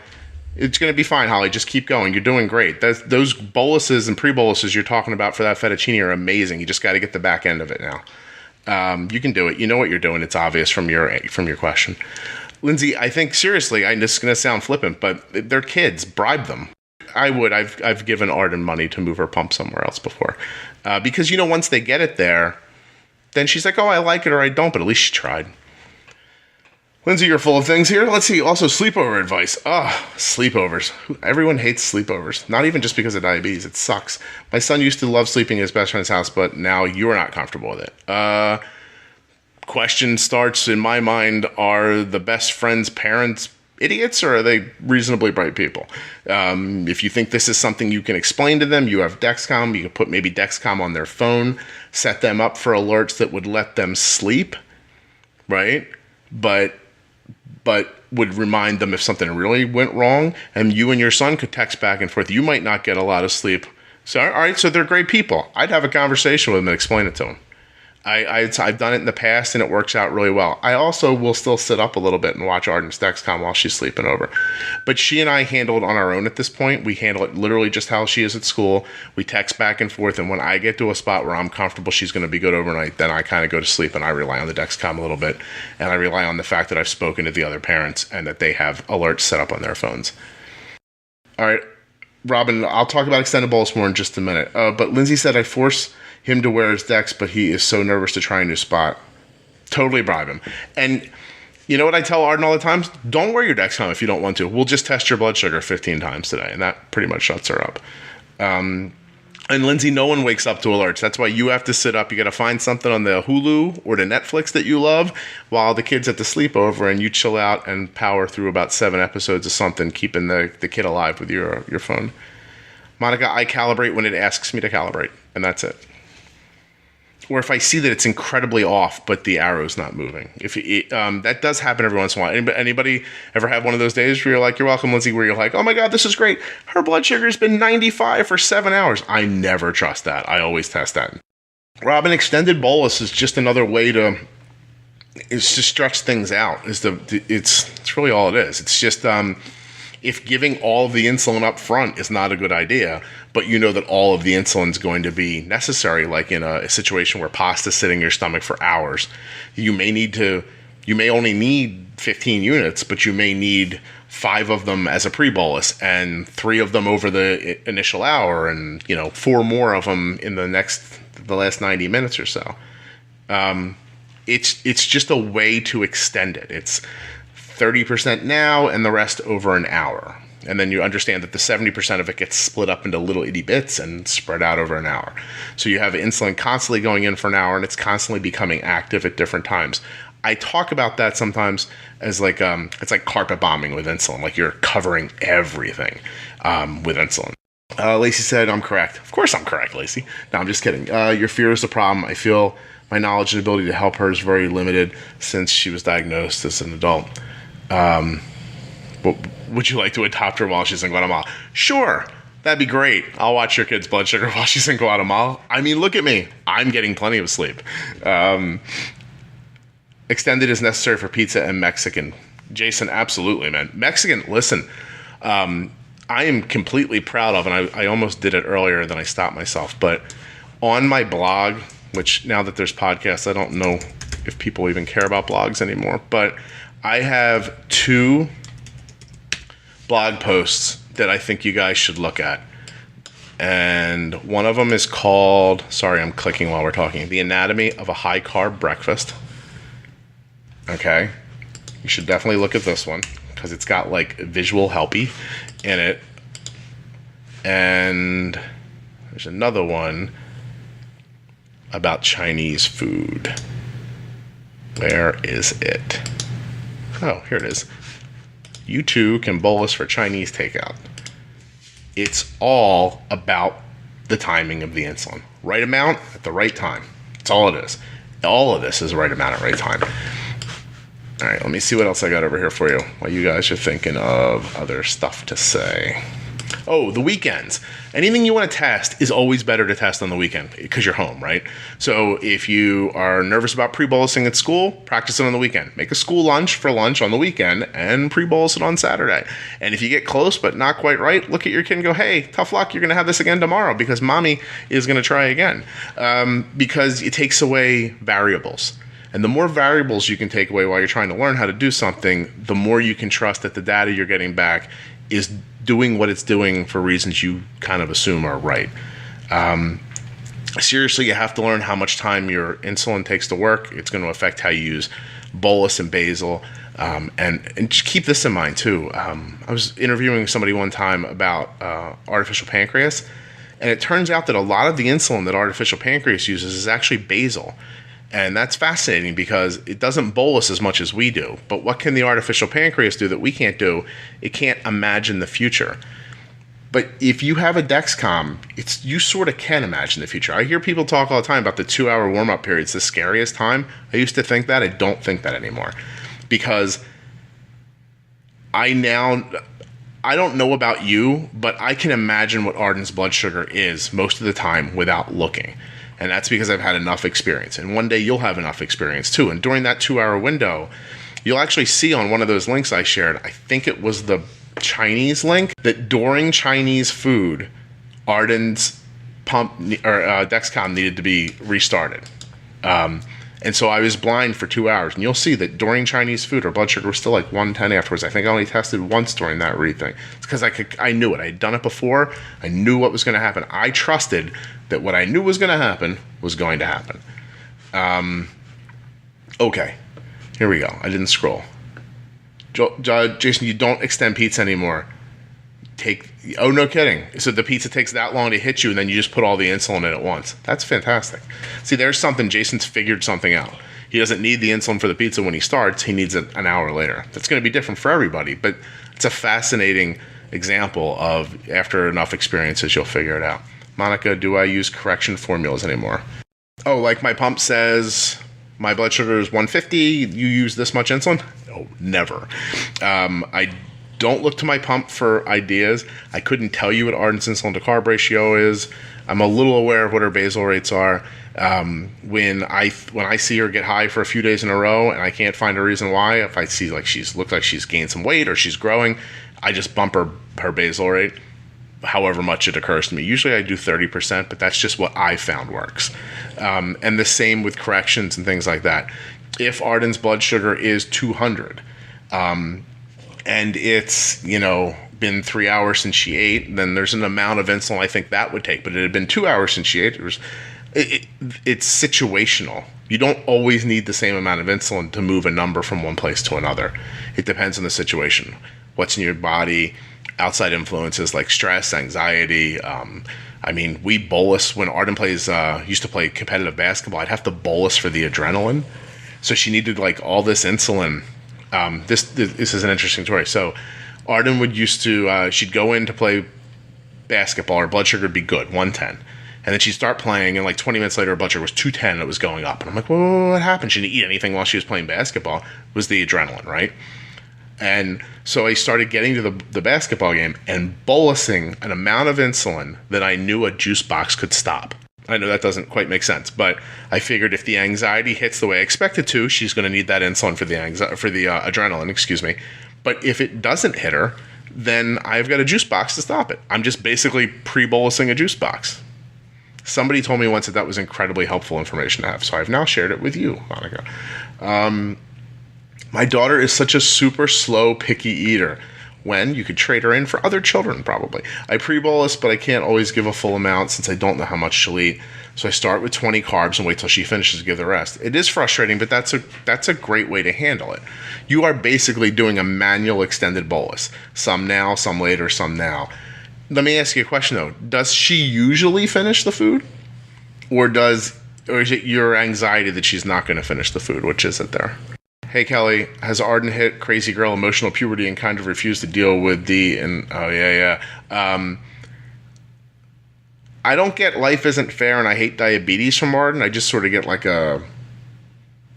It's going to be fine, Holly. Just keep going. You're doing great. Those boluses and pre-boluses you're talking about for that fettuccine are amazing. You just got to get the back end of it now. You can do it. You know what you're doing. It's obvious from your question. Lindsay, I think seriously, this is going to sound flippant, but they're kids. Bribe them. I would. I've given Arden money to move her pump somewhere else before. Because, once they get it there, then she's like, oh, I like it or I don't, but at least she tried. Lindsay, you're full of things here. Let's see. Also, sleepover advice. Sleepovers. Everyone hates sleepovers. Not even just because of diabetes. It sucks. My son used to love sleeping in his best friend's house, but now you're not comfortable with it. Question starts in my mind, are the best friend's parents idiots or are they reasonably bright people? If you think this is something you can explain to them, you have Dexcom. You can put maybe Dexcom on their phone, set them up for alerts that would let them sleep, right? But would remind them if something really went wrong, and you and your son could text back and forth. You might not get a lot of sleep, So, all right, so they're great people. I'd have a conversation with them and explain it to them. I've done it in the past, and it works out really well. I also will still sit up a little bit and watch Arden's Dexcom while she's sleeping over. But she and I handle it on our own at this point. We handle it literally just how she is at school. We text back and forth, and when I get to a spot where I'm comfortable she's going to be good overnight, then I kind of go to sleep, and I rely on the Dexcom a little bit. And I rely on the fact that I've spoken to the other parents and that they have alerts set up on their phones. All right, Robin, I'll talk about extended bolus more in just a minute. But Lindsay said I force him to wear his Dex, but he is so nervous to try a new spot. Totally bribe him. And you know what I tell Arden all the time? Don't wear your Dexcom if you don't want to. We'll just test your blood sugar 15 times today, and that pretty much shuts her up. And Lindsay, no one wakes up to alerts. That's why you have to sit up. You got to find something on the Hulu or the Netflix that you love while the kid's at the sleepover, and you chill out and power through about 7 episodes of something, keeping the kid alive with your phone. Monica, I calibrate when it asks me to calibrate, and that's it. Or if I see that it's incredibly off, but the arrow's not moving. If that does happen every once in a while. Anybody ever have one of those days where you're like, you're welcome, Lindsay, where you're like, oh my God, this is great. Her blood sugar's been 95 for 7 hours. I never trust that. I always test that. Robin, extended bolus is just another way to stretch things out. It's really all it is. It's just if giving all of the insulin up front is not a good idea, but you know that all of the insulin is going to be necessary, like in a situation where pasta's sitting in your stomach for hours, you may only need 15 units, but you may need 5 of them as a pre-bolus and 3 of them over the initial hour, and 4 more of them in the last 90 minutes or so. It's just a way to extend it. It's 30% now and the rest over an hour. And then you understand that the 70% of it gets split up into little itty bits and spread out over an hour. So you have insulin constantly going in for an hour, and it's constantly becoming active at different times. I talk about that sometimes as like it's like carpet bombing with insulin, like you're covering everything with insulin. Lacey said, I'm correct. Of course I'm correct, Lacey. No, I'm just kidding. Your fear is the problem. I feel my knowledge and ability to help her is very limited since she was diagnosed as an adult. Would you like to adopt her while she's in Guatemala? Sure, that'd be great. I'll watch your kid's blood sugar while she's in Guatemala. I mean, look at me. I'm getting plenty of sleep. Extended is necessary for pizza and Mexican. Jason, absolutely, man. Mexican, listen, I am completely proud of, and I almost did it earlier, then I stopped myself, but on my blog, which now that there's podcasts, I don't know if people even care about blogs anymore, but I have 2 blog posts that I think you guys should look at. And one of them is called, sorry, I'm clicking while we're talking, The Anatomy of a High Carb Breakfast. Okay. You should definitely look at this one because it's got like visual helpy in it. And there's another one about Chinese food. Where is it? Oh, here it is. You too can bolus for Chinese takeout. It's all about the timing of the insulin. Right amount at the right time. That's all it is. All of this is the right amount at the right time. All right, let me see what else I got over here for you while you guys are thinking of other stuff to say. Oh, the weekends. Anything you want to test is always better to test on the weekend because you're home, right? So if you are nervous about pre-bolusing at school, practice it on the weekend. Make a school lunch for lunch on the weekend and pre-bolus it on Saturday. And if you get close but not quite right, look at your kid and go, hey, tough luck, you're going to have this again tomorrow because mommy is going to try again. Because it takes away variables. And the more variables you can take away while you're trying to learn how to do something, the more you can trust that the data you're getting back is doing what it's doing for reasons you kind of assume are right. Seriously, you have to learn how much time your insulin takes to work. It's going to affect how you use bolus and basal. And just keep this in mind too. I was interviewing somebody one time about artificial pancreas, and it turns out that a lot of the insulin that artificial pancreas uses is actually basal. And that's fascinating because it doesn't bolus as much as we do. But what can the artificial pancreas do that we can't do? It can't imagine the future. But if you have a Dexcom, you sort of can imagine the future. I hear people talk all the time about the 2-hour warm-up period. It's the scariest time. I used to think that. I don't think that anymore. Because I don't know about you, but I can imagine what Arden's blood sugar is most of the time without looking. And that's because I've had enough experience. And one day you'll have enough experience too. And during that 2-hour window, you'll actually see on one of those links I shared, I think it was the Chinese link, that during Chinese food, Arden's pump or Dexcom needed to be restarted. And so I was blind for 2 hours. And you'll see that during Chinese food, her blood sugar was still like 110 afterwards. I think I only tested once during that read thing. It's because I knew it. I had done it before. I knew what was going to happen. I trusted that what I knew was going to happen was going to happen. Okay. Here we go. I didn't scroll. Jason, you don't extend pizza anymore. Oh, no kidding. So the pizza takes that long to hit you, and then you just put all the insulin in at once. That's fantastic. See, there's something. Jason's figured something out. He doesn't need the insulin for the pizza when he starts. He needs it an hour later. That's going to be different for everybody, but it's a fascinating example of after enough experiences, you'll figure it out. Monica, do I use correction formulas anymore? Oh, like my pump says my blood sugar is 150. You use this much insulin? No, never. I don't look to my pump for ideas. I couldn't tell you what Arden's insulin to carb ratio is. I'm a little aware of what her basal rates are. When I see her get high for a few days in a row and I can't find a reason why, if I see like looks like she's gained some weight or she's growing, I just bump her basal rate, however much it occurs to me. Usually I do 30%, but that's just what I found works. And the same with corrections and things like that. If Arden's blood sugar is 200, and it's, been 3 hours since she ate, then there's an amount of insulin I think that would take. But it had been 2 hours since she ate. It's situational. You don't always need the same amount of insulin to move a number from one place to another. It depends on the situation. What's in your body, outside influences like stress, anxiety. We bolus when Arden used to play competitive basketball. I'd have to bolus for the adrenaline. So she needed like all this insulin. This is an interesting story. So Arden she'd go in to play basketball. Her blood sugar would be good, 110. And then she'd start playing, and like 20 minutes later, her blood sugar was 210, and it was going up. And I'm like, well, what happened? She didn't eat anything while she was playing basketball. It was the adrenaline, right? And so I started getting to the basketball game and bolusing an amount of insulin that I knew a juice box could stop. I know that doesn't quite make sense, but I figured if the anxiety hits the way I expect it to, she's going to need that insulin for the adrenaline, But if it doesn't hit her, then I've got a juice box to stop it. I'm just basically pre-bolusing a juice box. Somebody told me once that was incredibly helpful information to have, so I've now shared it with you, Monica. My daughter is such a super slow, picky eater. When you could trade her in for other children, probably. I pre-bolus, but I can't always give a full amount since I don't know how much she'll eat. So I start with 20 carbs and wait till she finishes to give the rest. It is frustrating, but that's a great way to handle it. You are basically doing a manual extended bolus. Some now, some later, some now. Let me ask you a question though. Does she usually finish the food? Or is it your anxiety that she's not going to finish the food? Which is it there? Hey Kelly, has Arden hit crazy girl emotional puberty and kind of refused to deal with I don't get life isn't fair and I hate diabetes from Arden. I just sort of get like a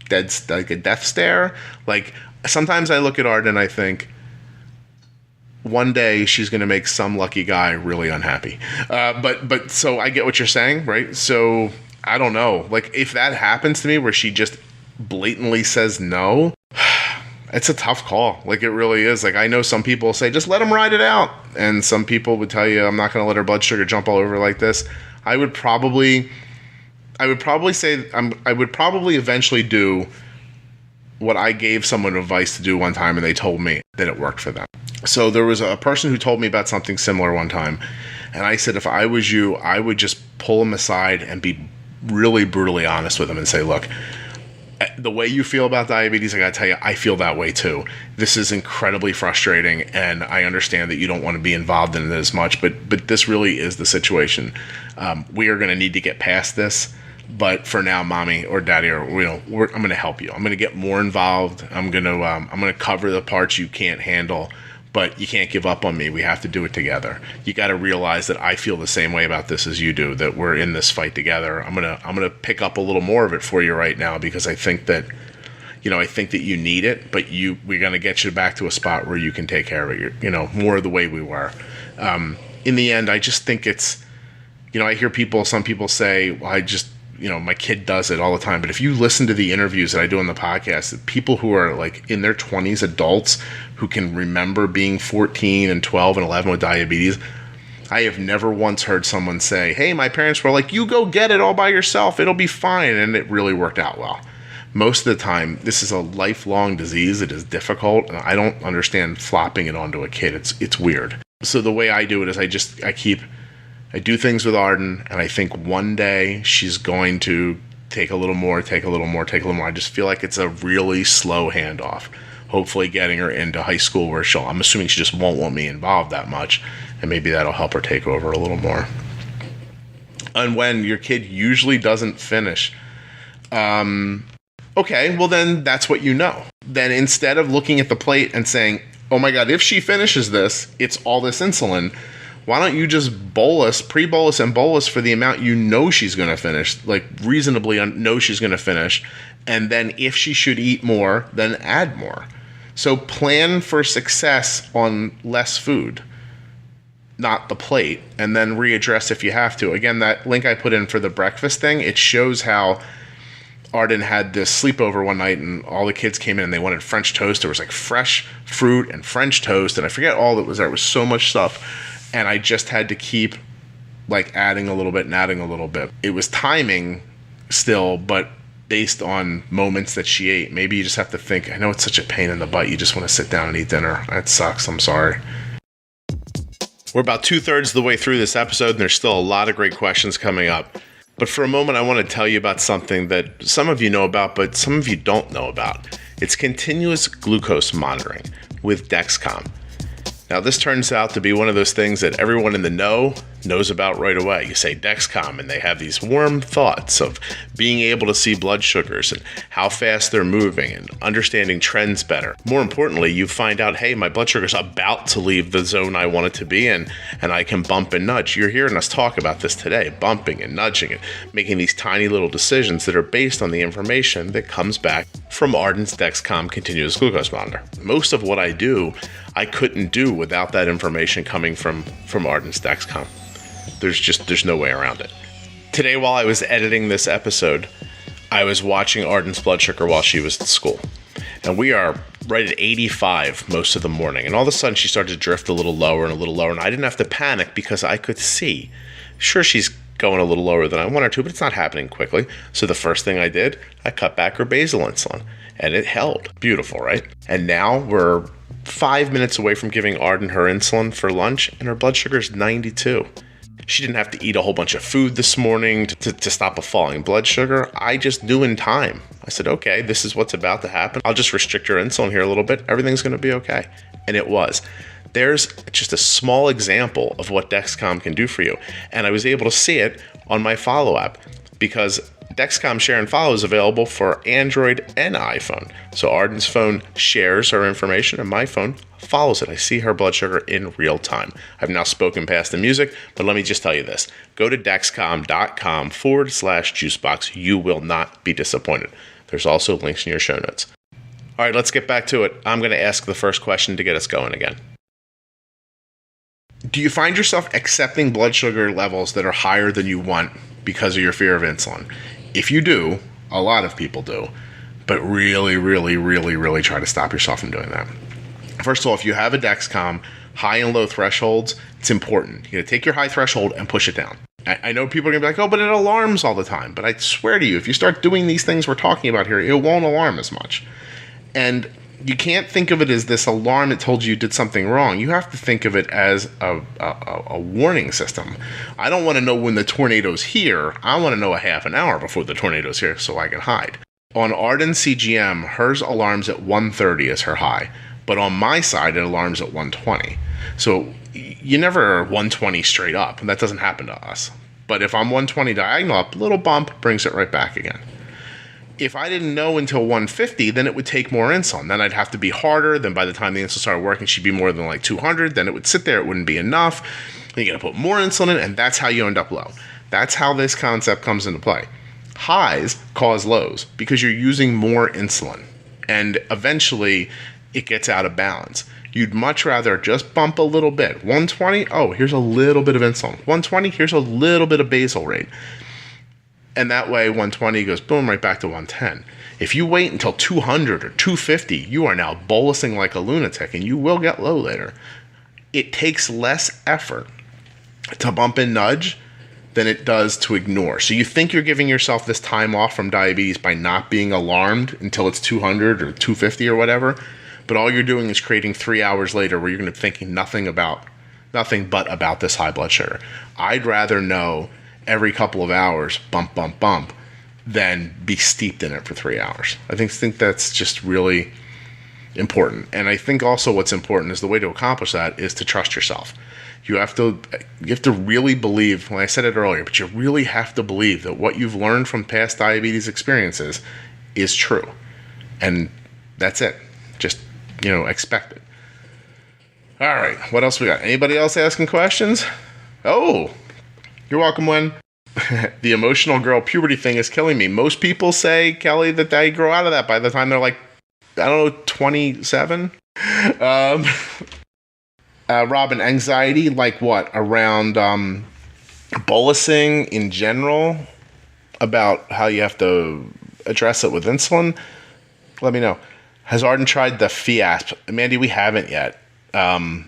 death stare. Like sometimes I look at Arden and I think one day she's going to make some lucky guy really unhappy. But so I get what you're saying, right? So I don't know. Like if that happens to me where she just blatantly says no, it's a tough call. Like it really is. Like I know some people say just let them ride it out, and some people would tell you I'm not going to let her blood sugar jump all over like this. I would probably say I would probably eventually do what I gave someone advice to do one time, and they told me that it worked for them. So there was a person who told me about something similar one time, and I said if I was you, I would just pull them aside and be really brutally honest with them and say, look, the way you feel about diabetes, I gotta tell you, I feel that way too. This is incredibly frustrating, and I understand that you don't want to be involved in it as much, but this really is the situation. We are going to need to get past this, but for now, mommy or daddy, I'm going to help you. I'm going to get more involved. I'm going to cover the parts you can't handle. But you can't give up on me. We have to do it together. You got to realize that I feel the same way about this as you do, that we're in this fight together. I'm gonna pick up a little more of it for you right now because I think that I think that you need it, but we're going to get you back to a spot where you can take care of it, more the way we were. In the end, I just think it's, I hear some people say, well, my kid does it all the time. But if you listen to the interviews that I do on the podcast, people who are like in their 20s, adults who can remember being 14 and 12 and 11 with diabetes, I have never once heard someone say, hey, my parents were like, you go get it all by yourself. It'll be fine. And it really worked out well. Most of the time, this is a lifelong disease. It is difficult. And I don't understand flopping it onto a kid. It's weird. So the way I do it is I do things with Arden, and I think one day she's going to take a little more. I just feel like it's a really slow handoff. Hopefully getting her into high school where I'm assuming she just won't want me involved that much, and maybe that'll help her take over a little more. And when your kid usually doesn't finish, okay, well then that's what you know. Then instead of looking at the plate and saying, oh my God, if she finishes this, it's all this insulin, why don't you just pre-bolus and bolus for the amount you know she's going to finish, like reasonably know she's going to finish, and then if she should eat more, then add more. So plan for success on less food, not the plate, and then readdress if you have to. Again, that link I put in for the breakfast thing, it shows how Arden had this sleepover one night and all the kids came in and they wanted French toast. There was like fresh fruit and French toast, and I forget all that was there. It was so much stuff. And I just had to keep like adding a little bit and adding a little bit. It was timing still, but based on moments that she ate. Maybe you just have to think, I know it's such a pain in the butt. You just want to sit down and eat dinner. That sucks. I'm sorry. We're about 2/3 of the way through this episode, and there's still a lot of great questions coming up. But for a moment, I want to tell you about something that some of you know about, but some of you don't know about. It's continuous glucose monitoring with Dexcom. Now, this turns out to be one of those things that everyone in the know knows about right away. You say Dexcom, and they have these warm thoughts of being able to see blood sugars and how fast they're moving and understanding trends better. More importantly, you find out, hey, my blood sugar's about to leave the zone I want it to be in, and I can bump and nudge. You're hearing us talk about this today, bumping and nudging and making these tiny little decisions that are based on the information that comes back from Arden's Dexcom continuous glucose monitor. Most of what I do, I couldn't do without that information coming from Arden's Dexcom. There's no way around it. Today, while I was editing this episode, I was watching Arden's blood sugar while she was at school. And we are right at 85 most of the morning. And all of a sudden, she started to drift a little lower. And I didn't have to panic because I could see. Sure, she's going a little lower than I want her to, but it's not happening quickly. So the first thing I did, I cut back her basal insulin. And it held. Beautiful, right? And now we're 5 minutes away from giving Arden her insulin for lunch, and her blood sugar is 92. She didn't have to eat a whole bunch of food this morning to stop a falling blood sugar. I just knew in time. I said, okay, this is what's about to happen. I'll just restrict your insulin here a little bit. Everything's going to be okay. And it was. There's just a small example of what Dexcom can do for you. And I was able to see it on my Follow app because Dexcom Share and Follow is available for Android and iPhone. So Arden's phone shares her information and my phone follows it. I see her blood sugar in real time. I've now spoken past the music, but let me just tell you this. Go to dexcom.com/juicebox. You will not be disappointed. There's also links in your show notes. All right, let's get back to it. I'm going to ask the first question to get us going again. Do you find yourself accepting blood sugar levels that are higher than you want because of your fear of insulin? If you do, a lot of people do, but really, really, really, really try to stop yourself from doing that. First of all, if you have a Dexcom, high and low thresholds, it's important. You gotta take your high threshold and push it down. I know people are gonna be like, oh, but it alarms all the time. But I swear to you, if you start doing these things we're talking about here, it won't alarm as much. And you can't think of it as this alarm that told you did something wrong. You have to think of it as a warning system. I don't want to know when the tornado's here. I want to know a half an hour before the tornado's here so I can hide. On Arden CGM, hers alarms at 1:30 as her high. But on my side, it alarms at 1:20. So you never are 120 straight up. And that doesn't happen to us. But if I'm 120 diagonal up, a little bump brings it right back again. If I didn't know until 150, then it would take more insulin. Then I'd have to be harder. Then by the time the insulin started working, she'd be more than like 200. Then it would sit there. It wouldn't be enough. Then you got to put more insulin in, and that's how you end up low. That's how this concept comes into play. Highs cause lows because you're using more insulin. And eventually it gets out of balance. You'd much rather just bump a little bit. 120, oh, here's a little bit of insulin. 120, here's a little bit of basal rate. And that way 120 goes boom right back to 110. If you wait until 200 or 250, you are now bolusing like a lunatic, and you will get low later. It takes less effort to bump and nudge than it does to ignore. So you think you're giving yourself this time off from diabetes by not being alarmed until it's 200 or 250 or whatever, but all you're doing is creating 3 hours later where you're going to be thinking nothing but about this high blood sugar. I'd rather know every couple of hours, bump, bump, bump, than be steeped in it for 3 hours. I think that's just really important. And I think also what's important is the way to accomplish that is to trust yourself. You have to really believe, when I said it earlier, but you really have to believe that what you've learned from past diabetes experiences is true. And that's it. Just, expect it. All right, what else we got? Anybody else asking questions? Oh, you're welcome, Wen. The emotional girl puberty thing is killing me. Most people say, Kelly, that they grow out of that by the time they're like, 27. Robin, anxiety, like what? Around bolusing in general? About how you have to address it with insulin? Let me know. Has Arden tried the Fiasp? Mandy, we haven't yet. I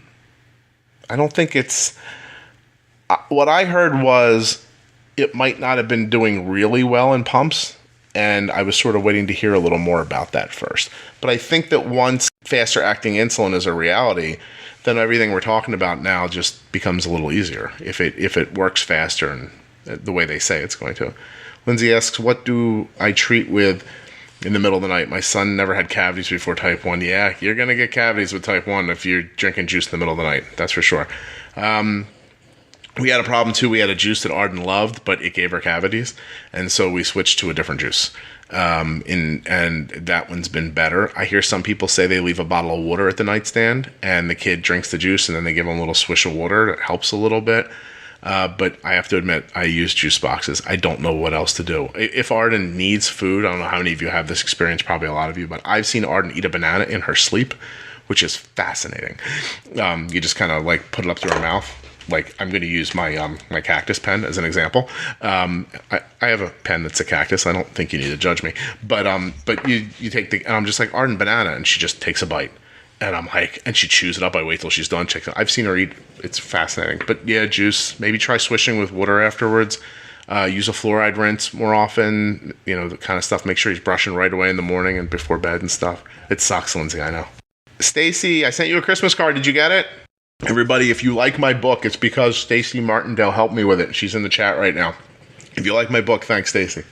don't think it's... what I heard was it might not have been doing really well in pumps, and I was sort of waiting to hear a little more about that first. But I think that once faster acting insulin is a reality, then everything we're talking about now just becomes a little easier if it works faster and the way they say it's going to. Lindsay asks, what do I treat with in the middle of the night? My son never had cavities before type 1. Yeah, you're going to get cavities with type 1 if you're drinking juice in the middle of the night. That's for sure. We had a problem too. We had a juice that Arden loved, but it gave her cavities, and so we switched to a different juice. And that one's been better. I hear some people say they leave a bottle of water at the nightstand, and the kid drinks the juice, and then they give him a little swish of water. That helps a little bit. But I have to admit, I use juice boxes. I don't know what else to do. If Arden needs food, I don't know how many of you have this experience, probably a lot of you, but I've seen Arden eat a banana in her sleep, which is fascinating. You just kind of like put it up through her mouth. Like, I'm going to use my my cactus pen as an example. I have a pen that's a cactus. I don't think you need to judge me. But you take and I'm just like, Arden, banana, and she just takes a bite. And I'm like, and she chews it up. I wait till she's done. I've seen her eat. It's fascinating. But yeah, juice. Maybe try swishing with water afterwards. Use a fluoride rinse more often. The kind of stuff. Make sure he's brushing right away in the morning and before bed and stuff. It sucks, Lindsay, I know. Stacy, I sent you a Christmas card. Did you get it? Everybody, if you like my book, it's because Stacy Martindale helped me with it. She's in the chat right now. If you like my book, thanks, Stacy.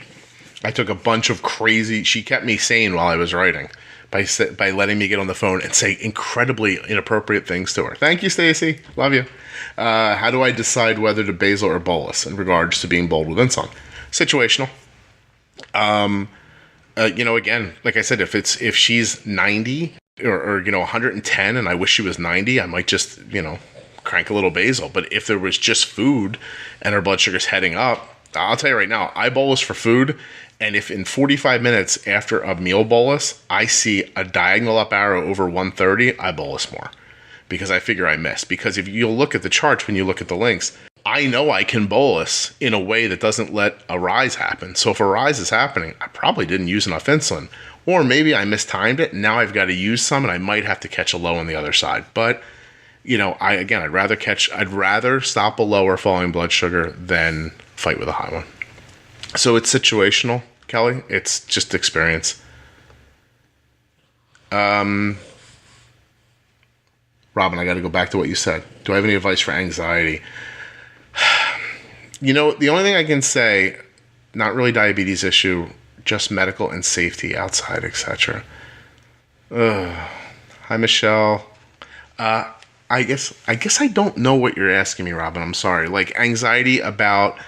I took a bunch of crazy... She kept me sane while I was writing by letting me get on the phone and say incredibly inappropriate things to her. Thank you, Stacy. Love you. How do I decide whether to basal or bolus in regards to being bold with insulin? Situational. Again, like I said, if she's 90... Or 110 and I wish she was 90, I might just, crank a little basal. But if there was just food and her blood sugar's heading up, I'll tell you right now, I bolus for food, and if in 45 minutes after a meal bolus, I see a diagonal up arrow over 130, I bolus more. Because I figure I missed. Because if you'll look at the charts when you look at the links, I know I can bolus in a way that doesn't let a rise happen. So if a rise is happening, I probably didn't use enough insulin. Or maybe I mistimed it, and now I've got to use some, and I might have to catch a low on the other side. But, I'd rather stop a lower falling blood sugar than fight with a high one. So it's situational, Kelly. It's just experience. Robin, I got to go back to what you said. Do I have any advice for anxiety? The only thing I can say, not really diabetes issue, just medical and safety outside, etc. Hi, Michelle. I guess I don't know what you're asking me, Robin. I'm sorry. Like anxiety about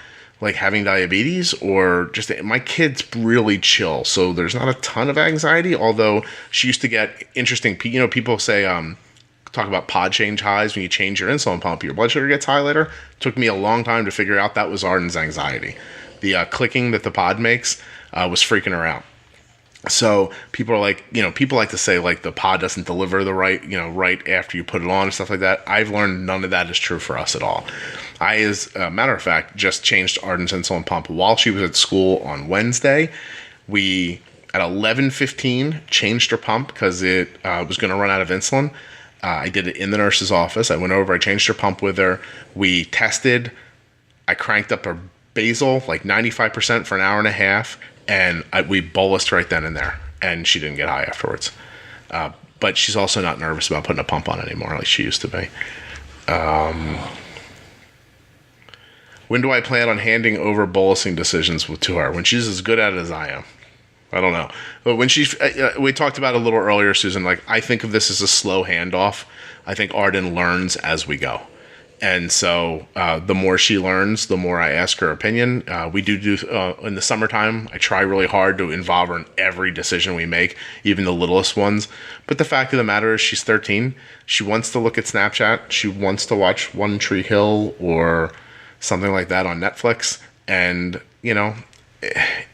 like having diabetes, or just my kid's really chill, so there's not a ton of anxiety. Although she used to get interesting. People say talk about pod change highs when you change your insulin pump. Your blood sugar gets high later. Took me a long time to figure out that was Arden's anxiety. The clicking that the pod makes was freaking her out. So people are like, people like to say like the pod doesn't deliver the right, right after you put it on and stuff like that. I've learned none of that is true for us at all. I, as a matter of fact, just changed Arden's insulin pump while she was at school on Wednesday. We, at 11:15, changed her pump because it was going to run out of insulin. I did it in the nurse's office. I went over, I changed her pump with her. We tested. I cranked up her basal like 95% for an hour and a half. And we bolused right then and there, and she didn't get high afterwards. But she's also not nervous about putting a pump on anymore like she used to be. When do I plan on handing over bolusing decisions to her? When she's as good at it as I am. I don't know. But when we talked about it a little earlier, Susan, like I think of this as a slow handoff. I think Arden learns as we go. And so the more she learns, the more I ask her opinion. We do in the summertime, I try really hard to involve her in every decision we make, even the littlest ones. But the fact of the matter is she's 13. She wants to look at Snapchat. She wants to watch One Tree Hill or something like that on Netflix. And,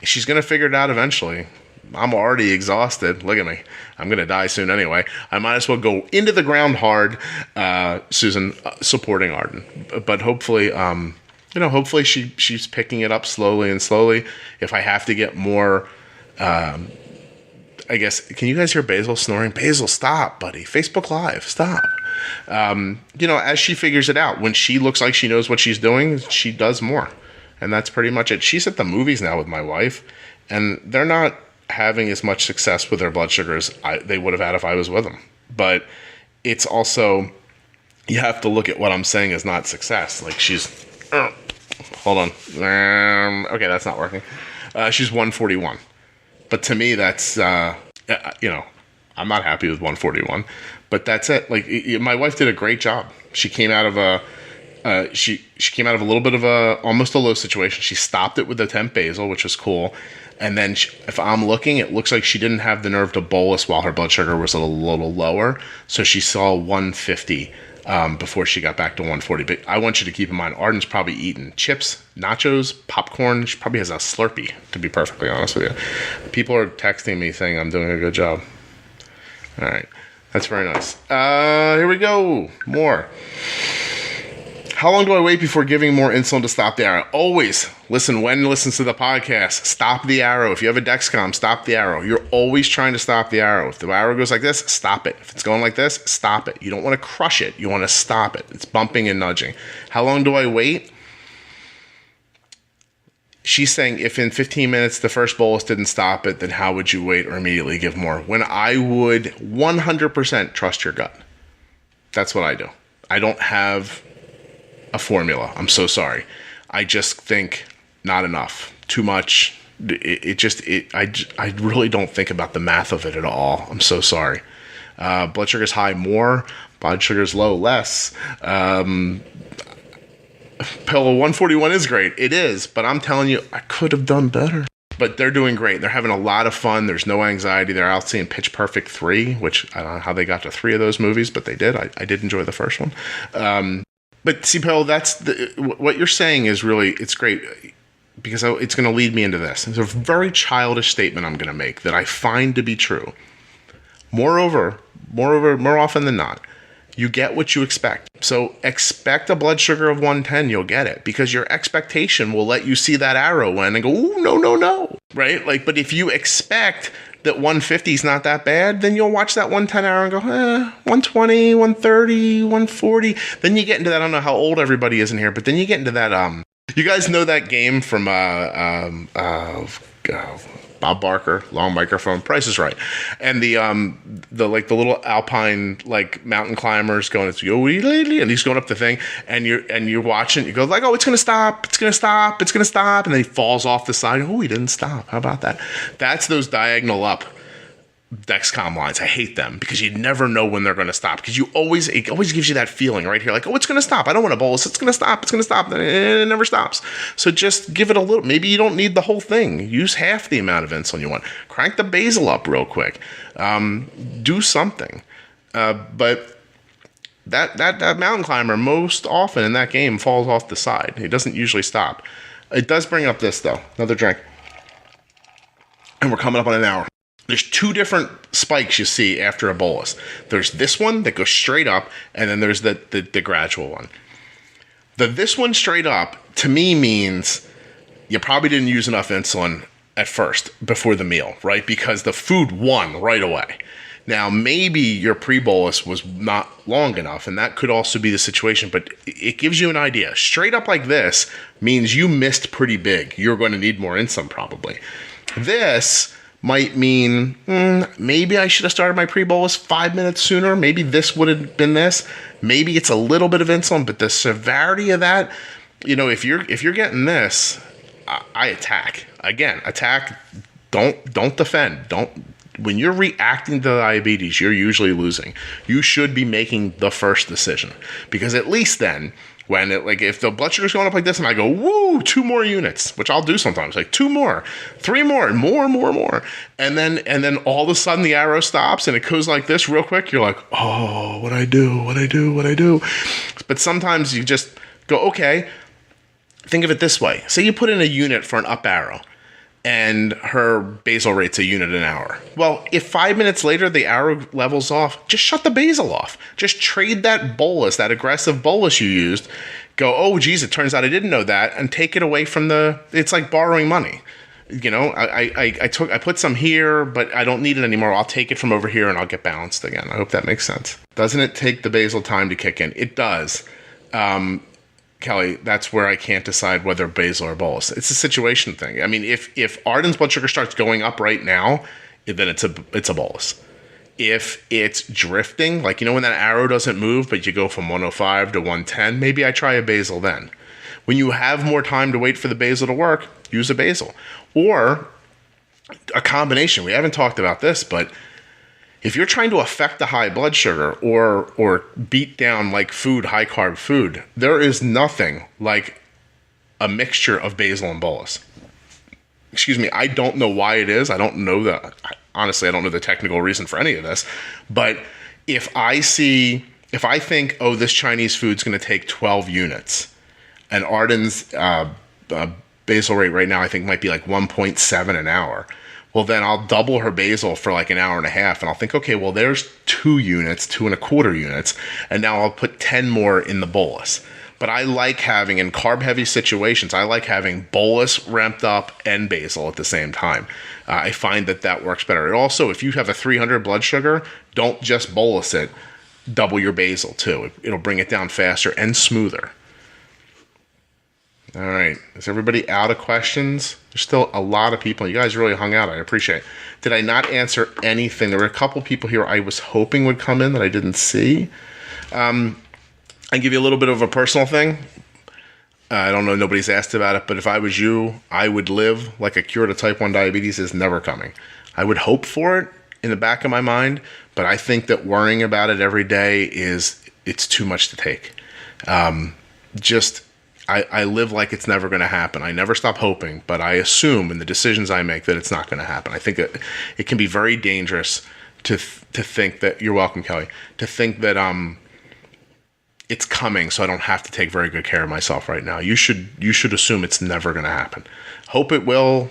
she's going to figure it out eventually. I'm already exhausted. Look at me. I'm going to die soon anyway. I might as well go into the ground hard, Susan, supporting Arden. But hopefully, hopefully she's picking it up slowly and slowly. If I have to get more, I guess, can you guys hear Basil snoring? Basil, stop, buddy. Facebook Live, stop. As she figures it out, when she looks like she knows what she's doing, she does more. And that's pretty much it. She's at the movies now with my wife, and they're not having as much success with their blood sugar as they would have had if I was with them. But it's also, you have to look at what I'm saying as not success. Like she's, hold on. Okay, that's not working. She's 141. But to me, that's, I'm not happy with 141. But that's it. Like my wife did a great job. She came out of she came out of a little bit of almost a low situation. She stopped it with the temp basal, which was cool. And then if I'm looking, it looks like she didn't have the nerve to bolus while her blood sugar was a little lower. So she saw 150 before she got back to 140. But I want you to keep in mind, Arden's probably eaten chips, nachos, popcorn. She probably has a Slurpee, to be perfectly honest with you. People are texting me saying I'm doing a good job. All right. That's very nice. Here we go. More. How long do I wait before giving more insulin to stop the arrow? Always listen when listens to the podcast. Stop the arrow. If you have a Dexcom, stop the arrow. You're always trying to stop the arrow. If the arrow goes like this, stop it. If it's going like this, stop it. You don't want to crush it. You want to stop it. It's bumping and nudging. How long do I wait? She's saying if in 15 minutes the first bolus didn't stop it, then how would you wait or immediately give more? When I would 100% trust your gut. That's what I do. I don't have a formula. I'm so sorry. I just think not enough. Too much. I really don't think about the math of it at all. I'm so sorry. Blood sugar's high more. Blood sugar's low less. Pill 141 is great. It is. But I'm telling you, I could have done better. But they're doing great. They're having a lot of fun. There's no anxiety. They're out seeing Pitch Perfect 3, which I don't know how they got to 3 of those movies, but they did. I did enjoy the first one. But see, Pill, what you're saying is really, it's great because it's going to lead me into this. It's a very childish statement I'm going to make that I find to be true. More often than not, you get what you expect. So expect a blood sugar of 110, you'll get it because your expectation will let you see that arrow and go, ooh, no, right? Like, but if you expect that 150 is not that bad, then you'll watch that 110 arrow and go, 120, 130, 140. Then you get into that, I don't know how old everybody is in here, but then you get into that, you guys know that game from, Bob Barker, long microphone, Price is Right. And the little alpine, like mountain climbers going, and he's going up the thing and you're watching, you go like, oh, it's going to stop. And then he falls off the side. Oh, he didn't stop. How about that? That's those diagonal up Dexcom lines. I hate them because you never know when they're going to stop because it always gives you that feeling right here. Like, oh, it's going to stop. I don't want to bolus. It's going to stop. And it never stops. So just give it a little, maybe you don't need the whole thing. Use half the amount of insulin you want. Crank the basal up real quick. Do something. But that mountain climber most often in that game falls off the side. He doesn't usually stop. It does bring up this though. Another drink. And we're coming up on an hour. There's two different spikes you see after a bolus. There's this one that goes straight up, and then there's the gradual one. This one straight up, to me, means you probably didn't use enough insulin at first before the meal, right? Because the food won right away. Now, maybe your pre-bolus was not long enough, and that could also be the situation, but it gives you an idea. Straight up like this means you missed pretty big. You're going to need more insulin probably. This might mean maybe I should have started my pre-bolus 5 minutes sooner. Maybe this would have been this. Maybe it's a little bit of insulin, but the severity of that, if you're getting this, I attack. Again, attack. Don't defend. When you're reacting to diabetes, you're usually losing. You should be making the first decision, because at least then, when if the blood sugar's going up like this and I go, woo, 2 more units, which I'll do sometimes, like 2 more, 3 more, and more. And then all of a sudden the arrow stops and it goes like this real quick. You're like, oh, what I do. But sometimes you just go, okay, think of it this way. Say you put in a unit for an up arrow and her basal rate's a unit an hour. Well, if 5 minutes later the arrow levels off, just shut the basal off. Just trade that bolus, that aggressive bolus you used. Go, oh, geez, it turns out I didn't know that, and take it away from it's like borrowing money. I put some here, but I don't need it anymore. I'll take it from over here and I'll get balanced again. I hope that makes sense. Doesn't it take the basal time to kick in? It does. Kelly, that's where I can't decide whether basal or bolus. It's a situation thing. I mean, if Arden's blood sugar starts going up right now, then it's a bolus. If it's drifting, like when that arrow doesn't move, but you go from 105 to 110, maybe I try a basal then. When you have more time to wait for the basal to work, use a basal. Or a combination. We haven't talked about this, but if you're trying to affect the high blood sugar or beat down like high carb food, there is nothing like a mixture of basal and bolus. Excuse me, I don't know why it is. Honestly, I don't know the technical reason for any of this. But if I think, oh, this Chinese food's going to take 12 units, and Arden's basal rate right now I think might be like 1.7 an hour. Well, then I'll double her basal for like an hour and a half, and I'll think, okay, well, there's 2 units, 2.25 units, and now I'll put 10 more in the bolus. But I like having, in carb-heavy situations, I like having bolus ramped up and basal at the same time. I find that works better. And also, if you have a 300 blood sugar, don't just bolus it, double your basal too. It'll bring it down faster and smoother. All right. Is everybody out of questions? There's still a lot of people. You guys really hung out. I appreciate it. Did I not answer anything? There were a couple people here I was hoping would come in that I didn't see. I give you a little bit of a personal thing. I don't know. Nobody's asked about it. But if I was you, I would live like a cure to type 1 diabetes is never coming. I would hope for it in the back of my mind. But I think that worrying about it every day it's too much to take. I live like it's never going to happen. I never stop hoping, but I assume in the decisions I make that it's not going to happen. I think it can be very dangerous to think that, you're welcome, Kelly, to think that it's coming, so I don't have to take very good care of myself right now. You should assume it's never going to happen. Hope it will.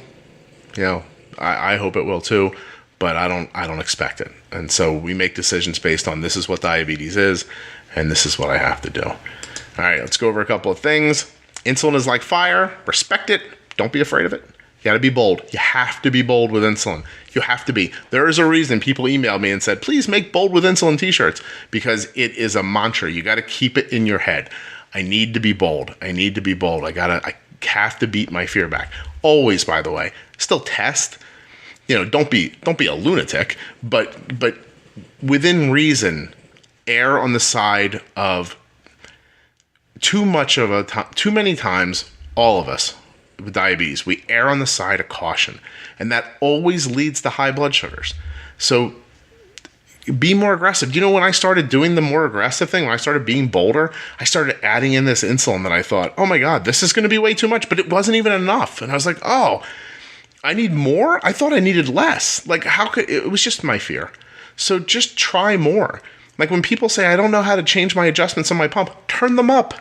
I hope it will too, but I don't expect it. And so we make decisions based on this is what diabetes is, and this is what I have to do. All right, let's go over a couple of things. Insulin is like fire. Respect it. Don't be afraid of it. You got to be bold. You have to be bold with insulin. You have to be. There is a reason people emailed me and said, please make bold with insulin t-shirts, because it is a mantra. You got to keep it in your head. I need to be bold. I need to be bold. I have to beat my fear back. Always, by the way. Still test. Don't be a lunatic, but within reason, err on the side of too many times, all of us with diabetes, we err on the side of caution, and that always leads to high blood sugars. So be more aggressive. When I started doing the more aggressive thing, when I started being bolder, I started adding in this insulin that I thought, oh my God, this is going to be way too much, but it wasn't even enough. And I was like, oh, I need more? I thought I needed less. Like, it was just my fear. So just try more. Like when people say, I don't know how to change my adjustments on my pump, turn them up.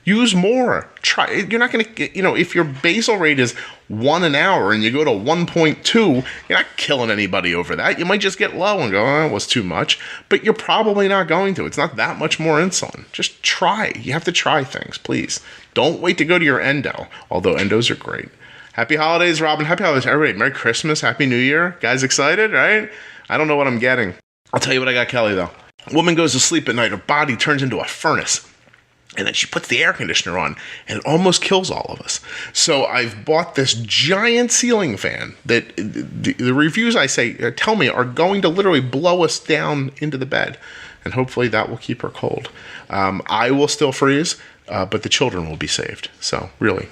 Use more. Try. You're not going to get, if your basal rate is 1 an hour and you go to 1.2, you're not killing anybody over that. You might just get low and go, oh, that was too much. But you're probably not going to. It's not that much more insulin. Just try. You have to try things, please. Don't wait to go to your endo, although endos are great. Happy holidays, Robin. Happy holidays, everybody. Merry Christmas. Happy New Year. Guys excited, right? I don't know what I'm getting. I'll tell you what I got, Kelly, though. A woman goes to sleep at night. Her body turns into a furnace. And then she puts the air conditioner on, and it almost kills all of us. So I've bought this giant ceiling fan that the reviews I say tell me are going to literally blow us down into the bed. And hopefully that will keep her cold. I will still freeze, but the children will be saved. So really.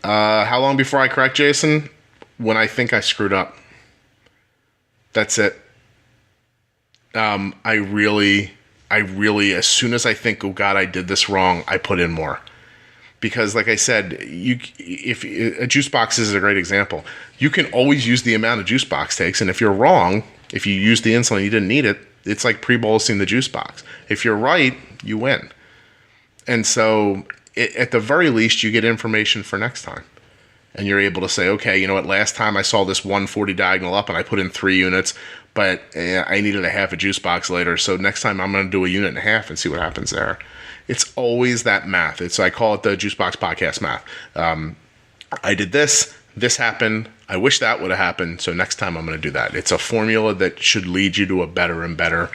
How long before I correct, Jason? When I think I screwed up. That's it. I really, as soon as I think, oh God, I did this wrong, I put in more. Because like I said, if a Juicebox is a great example. You can always use the amount of Juicebox takes, and if you're wrong, if you use the insulin, you didn't need it, it's like pre-bolusing the Juicebox. If you're right, you win. And so at the very least, you get information for next time. And you're able to say, okay, you know what, last time I saw this 140 diagonal up and I put in 3 units, but I needed a half a Juicebox later, so next time I'm going to do a unit and a half and see what happens there. It's always that math. I call it the Juicebox Podcast math. I did this happened, I wish that would have happened, so next time I'm going to do that. It's a formula that should lead you to a better and better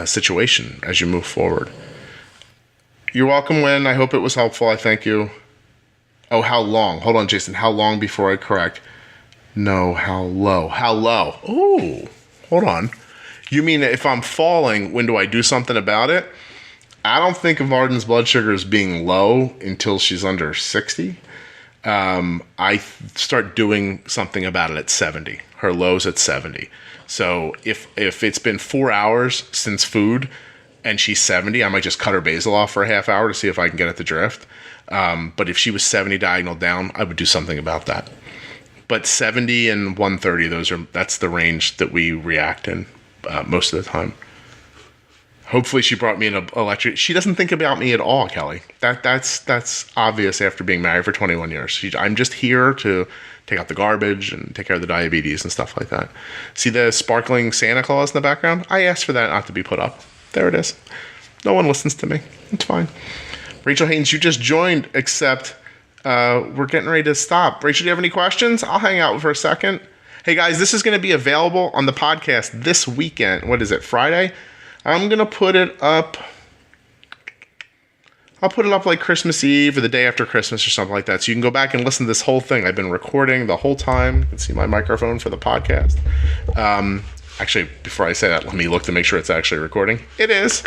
situation as you move forward. You're welcome, Wynn. I hope it was helpful. I thank you. Oh, how long? Hold on, Jason. How long before I correct? No, how low? How low? Ooh, hold on. You mean if I'm falling, when do I do something about it? I don't think of Arden's blood sugar as being low until she's under 60. I start doing something about it at 70. Her low's at 70. So if it's been 4 hours since food and she's 70, I might just cut her basal off for a half hour to see if I can get it to drift. But if she was 70 diagonal down, I would do something about that. But 70 and 130, that's the range that we react in most of the time. Hopefully she brought me an electric. She doesn't think about me at all, Kelly. That's obvious after being married for 21 years. I'm just here to take out the garbage and take care of the diabetes and stuff like that. See the sparkling Santa Claus in the background? I asked for that not to be put up. There it is. No one listens to me. It's fine. Rachel Haynes, you just joined, except we're getting ready to stop. Rachel, do you have any questions? I'll hang out for a second. Hey, guys, this is going to be available on the podcast this weekend. What is it, Friday? I'm going to put it up. I'll put it up like Christmas Eve or the day after Christmas or something like that. So you can go back and listen to this whole thing. I've been recording the whole time. You can see my microphone for the podcast. Actually, before I say that, let me look to make sure it's actually recording. It is.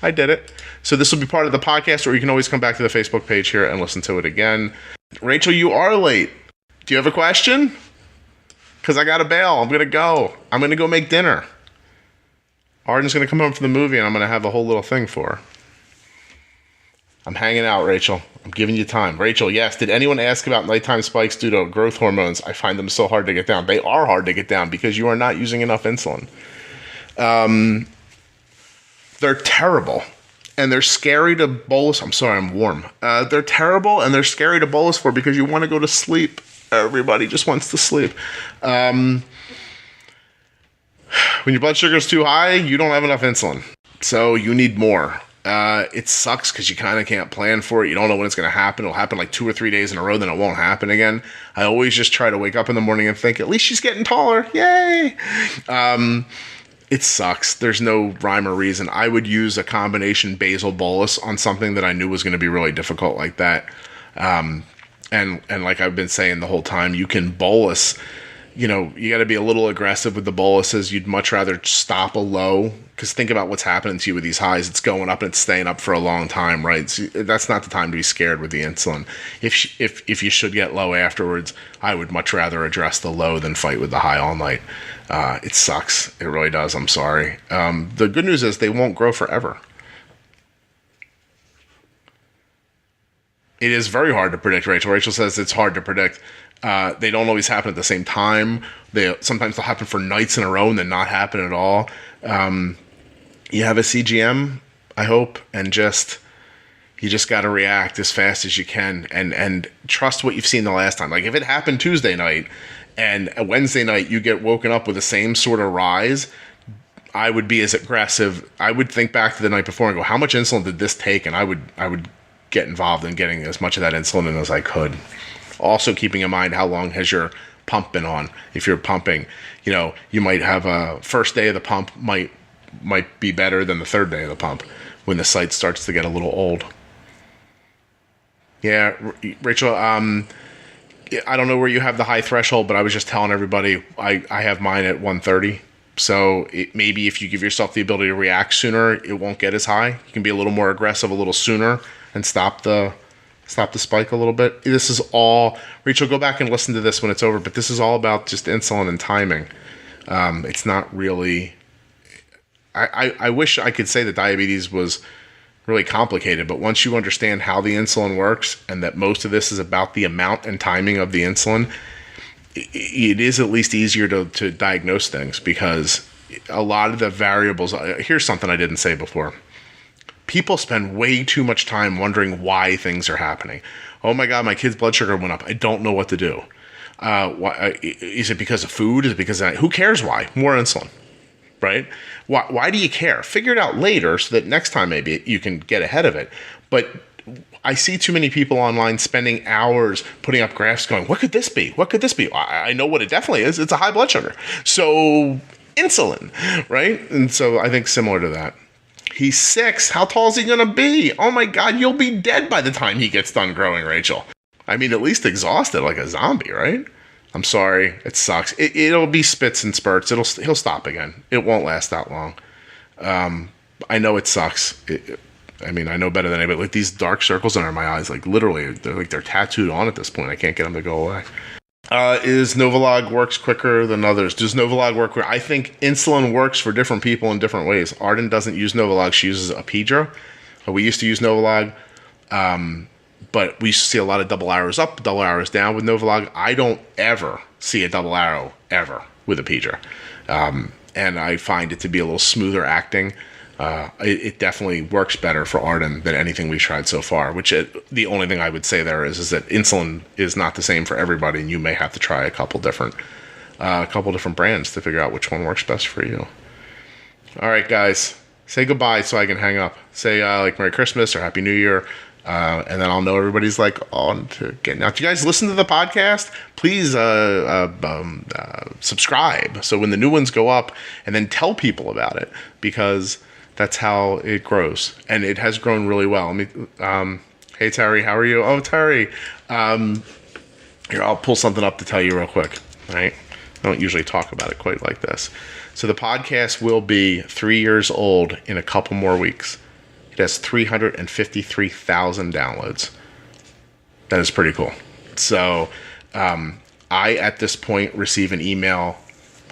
I did it. So this will be part of the podcast, or you can always come back to the Facebook page here and listen to it again. Rachel, you are late. Do you have a question? Because I got to bail. I'm going to go. I'm going to go make dinner. Arden's going to come home from the movie, and I'm going to have a whole little thing for her. I'm hanging out, Rachel. I'm giving you time. Rachel, yes. Did anyone ask about nighttime spikes due to growth hormones? I find them so hard to get down. They are hard to get down because you are not using enough insulin. They're terrible. And they're scary to bolus. I'm sorry, I'm warm. They're terrible, and they're scary to bolus for because you want to go to sleep. Everybody just wants to sleep. When your blood sugar is too high, you don't have enough insulin. So you need more. It sucks because you kind of can't plan for it. You don't know when it's going to happen. It'll happen like 2 or 3 days in a row, then it won't happen again. I always just try to wake up in the morning and think, at least she's getting taller. Yay! It sucks. There's no rhyme or reason. I would use a combination basal bolus on something that I knew was going to be really difficult like that. And like I've been saying the whole time, you can bolus. You know, you got to be a little aggressive with the boluses. You'd much rather stop a low, because think about what's happening to you with these highs. It's going up and it's staying up for a long time, right? So that's not the time to be scared with the insulin. If you should get low afterwards, I would much rather address the low than fight with the high all night. It sucks. It really does. I'm sorry. The good news is they won't grow forever. It is very hard to predict, Rachel. Rachel says it's hard to predict. They don't always happen at the same time. Sometimes they'll happen for nights in a row and then not happen at all. You have a CGM, I hope, and just You just got to react as fast as you can and trust what you've seen the last time. Like if it happened Tuesday night and Wednesday night you get woken up with the same sort of rise, I would be as aggressive. I would think back to the night before and go, how much insulin did this take? And I would get involved in getting as much of that insulin in as I could. Also keeping in mind, how long has your pump been on? If you're pumping, you might have a first day of the pump might be better than the third day of the pump when the site starts to get a little old. Yeah, Rachel, I don't know where you have the high threshold, but I was just telling everybody I have mine at 130. So maybe if you give yourself the ability to react sooner, it won't get as high. You can be a little more aggressive a little sooner and stop the spike a little bit. This is all, Rachel, go back and listen to this when it's over, but this is all about just insulin and timing. It's not really, I wish I could say that diabetes was really complicated, but once you understand how the insulin works and that most of this is about the amount and timing of the insulin, it is at least easier to diagnose things, because a lot of the variables, here's something I didn't say before. People spend way too much time wondering why things are happening. Oh my God, my kid's blood sugar went up. I don't know what to do. Why, is it because of food? Is it because of, who cares why? More insulin, right? Why do you care? Figure it out later so that next time maybe you can get ahead of it. But I see too many people online spending hours putting up graphs going, what could this be? What could this be? I know what it definitely is. It's a high blood sugar. So insulin, right? And so I think similar to that. He's 6. How tall is he going to be? Oh my God, you'll be dead by the time he gets done growing, Rachel. I mean, at least exhausted like a zombie, right? I'm sorry. It sucks. It'll be spits and spurts. He'll stop again. It won't last that long. I know it sucks. I know better than anybody. Like these dark circles under my eyes, like literally, they're tattooed on at this point. I can't get them to go away. Is Novolog works quicker than others? Does Novolog work quicker? I think insulin works for different people in different ways. Arden doesn't use Novolog. She uses Apidra. We used to use Novolog, but we used to see a lot of double arrows up, double arrows down with Novolog. I don't ever see a double arrow ever with Apidra. And I find it to be a little smoother acting. It definitely works better for Arden than anything we've tried so far, the only thing I would say there is that insulin is not the same for everybody, and you may have to try a couple different brands to figure out which one works best for you. All right, guys, say goodbye so I can hang up. Say like Merry Christmas or Happy New Year, and then I'll know everybody's like on to getting. Now, if you guys listen to the podcast, please subscribe so when the new ones go up, and then tell people about it, because that's how it grows, and it has grown really well. Hey Terry, how are you? Oh Terry, here, I'll pull something up to tell you real quick. All right, I don't usually talk about it quite like this. So the podcast will be 3 years old in a couple more weeks. It has 353,000 downloads. That is pretty cool. So I at this point receive an email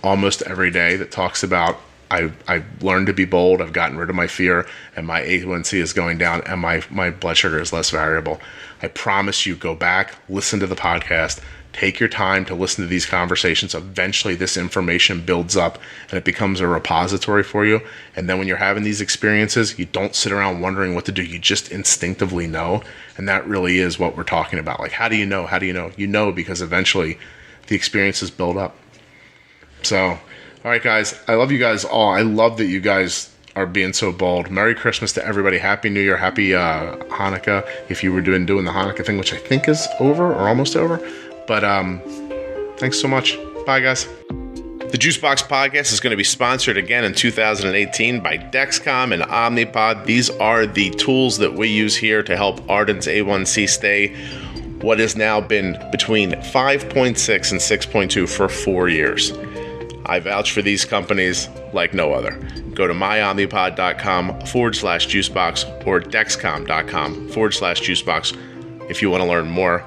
almost every day that talks about I've learned to be bold. I've gotten rid of my fear, and my A1C is going down, and my blood sugar is less variable. I promise you, go back, listen to the podcast, take your time to listen to these conversations. Eventually, this information builds up, and it becomes a repository for you. And then when you're having these experiences, you don't sit around wondering what to do. You just instinctively know, and that really is what we're talking about. Like, how do you know? How do you know? You know because eventually the experiences build up. So, all right, guys, I love you guys all. I love that you guys are being so bold. Merry Christmas to everybody. Happy New Year. Happy Hanukkah, if you were doing the Hanukkah thing, which I think is over or almost over. But thanks so much. Bye, guys. The Juicebox Podcast is going to be sponsored again in 2018 by Dexcom and Omnipod. These are the tools that we use here to help Arden's A1C stay what has now been between 5.6 and 6.2 for 4 years. I vouch for these companies like no other. Go to myomnipod.com/juicebox or dexcom.com/juicebox if you want to learn more.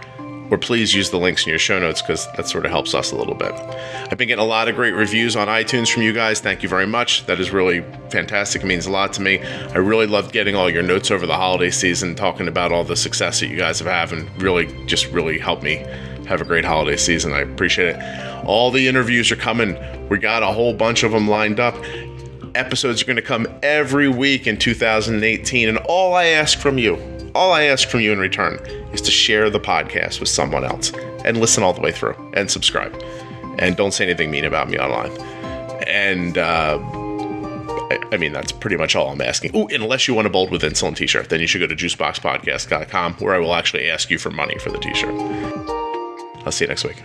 Or please use the links in your show notes, because that sort of helps us a little bit. I've been getting a lot of great reviews on iTunes from you guys. Thank you very much. That is really fantastic. It means a lot to me. I really loved getting all your notes over the holiday season, talking about all the success that you guys have had, and really helped me have a great holiday season. I appreciate it. All the interviews are coming. We got a whole bunch of them lined up. episodes are going to come every week in 2018. And all I ask from you in return is to share the podcast with someone else and listen all the way through and subscribe. And don't say anything mean about me online. And, I mean, that's pretty much all I'm asking. Ooh, unless you want a Bold with Insulin t-shirt, then you should go to juiceboxpodcast.com, where I will actually ask you for money for the t-shirt. I'll see you next week.